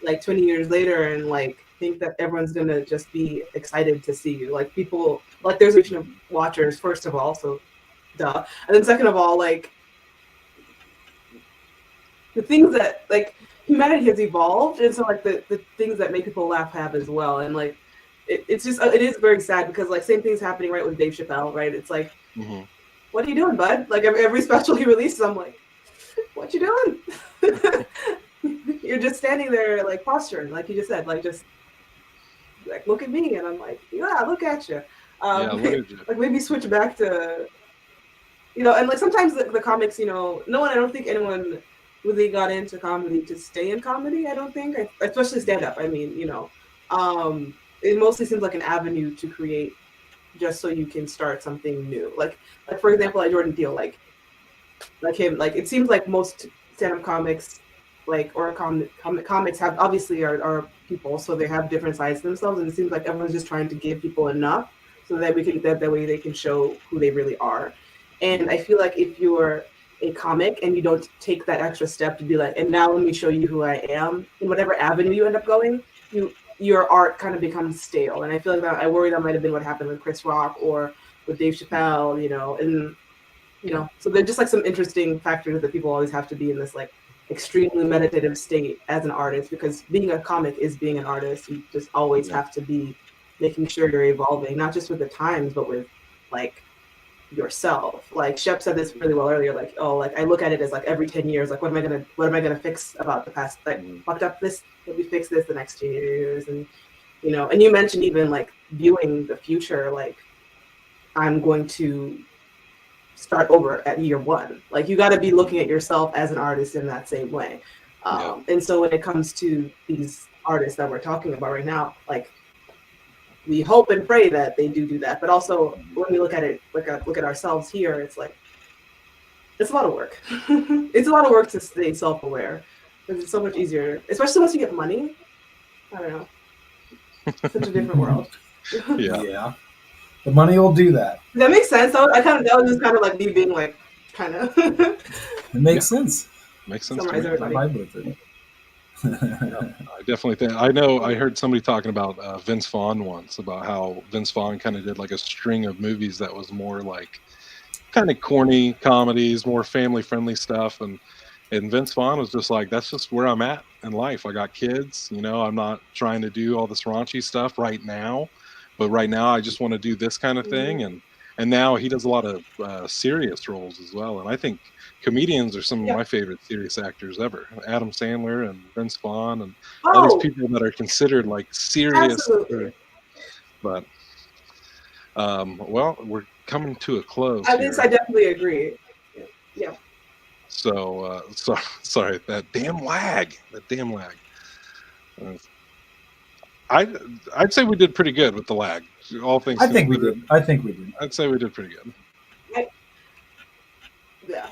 like 20 years later and like think that everyone's gonna just be excited to see you. Like people, like there's a region of watchers first of all, so duh, and then second of all, like the things that like humanity has evolved, and so like the things that make people laugh have as well, and like. It is very sad because like same thing's happening right with Dave Chappelle, right? It's like, what are you doing, bud? Like every special he releases, I'm like, what you doing? You're just standing there like posturing, like you just said, like just like look at me, and I'm like, yeah, look at you. Like maybe switch back to, and like sometimes the comics, I don't think anyone really got into comedy to stay in comedy. I don't think, especially stand up. I mean, it mostly seems like an avenue to create just so you can start something new. Like for example, like Jordan Peele, like him, like it seems like most stand-up comics, like or comics have obviously are people, so they have different sides to themselves, and it seems like everyone's just trying to give people enough so that that way they can show who they really are. And I feel like if you're a comic and you don't take that extra step to be like, and now let me show you who I am in whatever avenue you end up going, your art kind of becomes stale. And I feel like I worry that might have been what happened with Chris Rock or with Dave Chappelle, and so they're just like some interesting factors that people always have to be in this like extremely meditative state as an artist, because being a comic is being an artist. You just always have to be making sure you're evolving, not just with the times, but with like yourself. Like Shep said this really well earlier, like, oh, like I look at it as like every 10 years, like what am I gonna fix about the past, like fucked up this, let me fix this the next 10 years. And and you mentioned even like viewing the future, like I'm going to start over at year one. Like you got to be looking at yourself as an artist in that same way. And so when it comes to these artists that we're talking about right now, like we hope and pray that they do that. But also when we look at it, look at ourselves here, it's like, it's a lot of work. It's a lot of work to stay self-aware, because it's so much easier, especially once you get money. I don't know. It's such a different world. Yeah. The money will do that. Does that make sense? That was just kind of like me being like, kind of. It makes sense. Makes sense. Summarize everybody. I vibe with it. I definitely think. I heard somebody talking about Vince Vaughn once, about how Vince Vaughn kind of did like a string of movies that was more like kind of corny comedies, more family-friendly stuff, and Vince Vaughn was just like, that's just where I'm at in life. I got kids, I'm not trying to do all this raunchy stuff right now. But right now, I just want to do this kind of thing, and now he does a lot of serious roles as well. And I think comedians are some of my favorite serious actors ever. Adam Sandler and Vince Vaughn and all these people that are considered like serious. Absolutely. But well, we're coming to a close. I definitely agree. Yeah. So sorry, that damn lag. I'd say we did pretty good with the lag. All things. I think we did. I'd say we did pretty good. Yeah.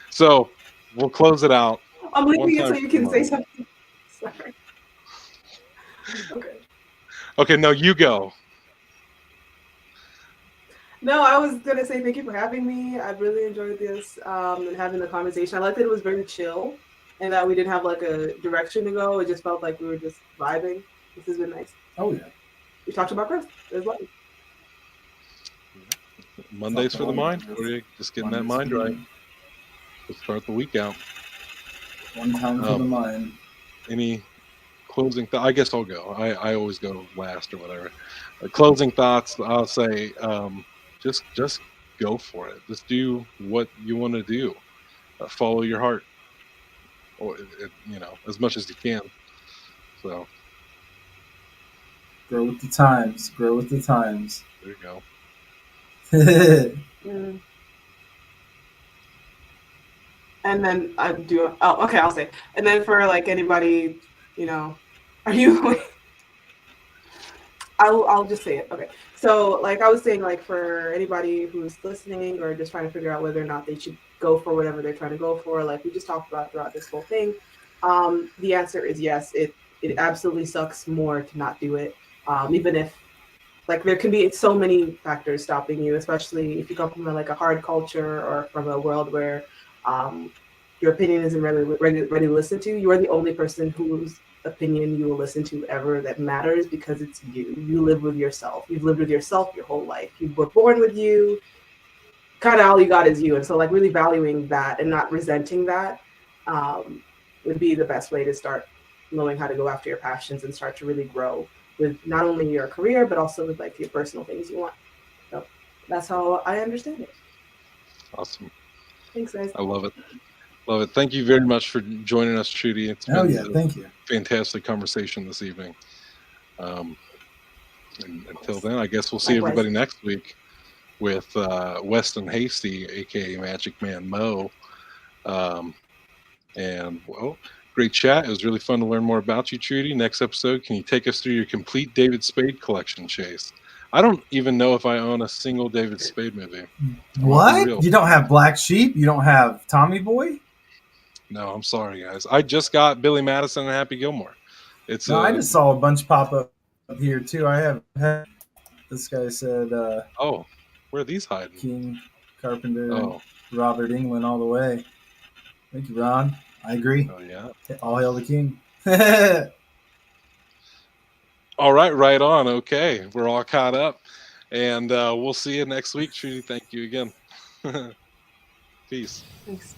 So we'll close it out. I'm leaving it so you can say something. Sorry. Okay. Okay, no, you go. No, I was gonna say thank you for having me. I really enjoyed this and having the conversation. I liked that it was very chill, and that we didn't have like a direction to go. It just felt like we were just vibing. This has been nice. Oh yeah. We talked about growth. It was lovely. Mondays for the mind. Just getting that mind right. Let's start the week out. One time for the mind. Any closing thoughts? I guess I'll go. I always go last or whatever. Closing thoughts, I'll say just go for it. Just do what you want to do. Follow your heart. Or as much as you can. So grow with the times. There you go. And then I'll say. And then for like anybody, are you? I'll just say it. Okay. So like I was saying, like for anybody who's listening or just trying to figure out whether or not they should go for whatever they're trying to go for, like we just talked about throughout this whole thing, the answer is yes. It absolutely sucks more to not do it, even if like there can be so many factors stopping you, especially if you come from like a hard culture or from a world where your opinion isn't ready to listen to. You are the only person whose opinion you will listen to ever that matters, because it's you. You live with yourself. You've lived with yourself your whole life. You were born with you. Kind of all you got is you. And so like really valuing that and not resenting that would be the best way to start knowing how to go after your passions and start to really grow with not only your career, but also with like your personal things you want. So that's how I understand it. Awesome. Thanks, guys. I love it. Love it. Thank you very much for joining us, Trude. It's been thank you. Fantastic conversation this evening. And until then, I guess we'll see everybody next week with Weston Hasty, aka Magic Man Mo. And well, great chat. It was really fun to learn more about you, Trude. Next episode, can you take us through your complete David Spade collection, Chase? I don't even know if I own a single David Spade movie. What? You don't have Black Sheep? You don't have Tommy Boy? No, I'm sorry, guys. I just got Billy Madison and Happy Gilmore. I just saw a bunch pop up here too. I have this guy said. Oh, where are these hiding? King, Carpenter, Robert England all the way. Thank you, Ron. I agree. Oh yeah. All hail the king. All right on. Okay, we're all caught up, and we'll see you next week, Trudy. Thank you again. Peace. Thanks.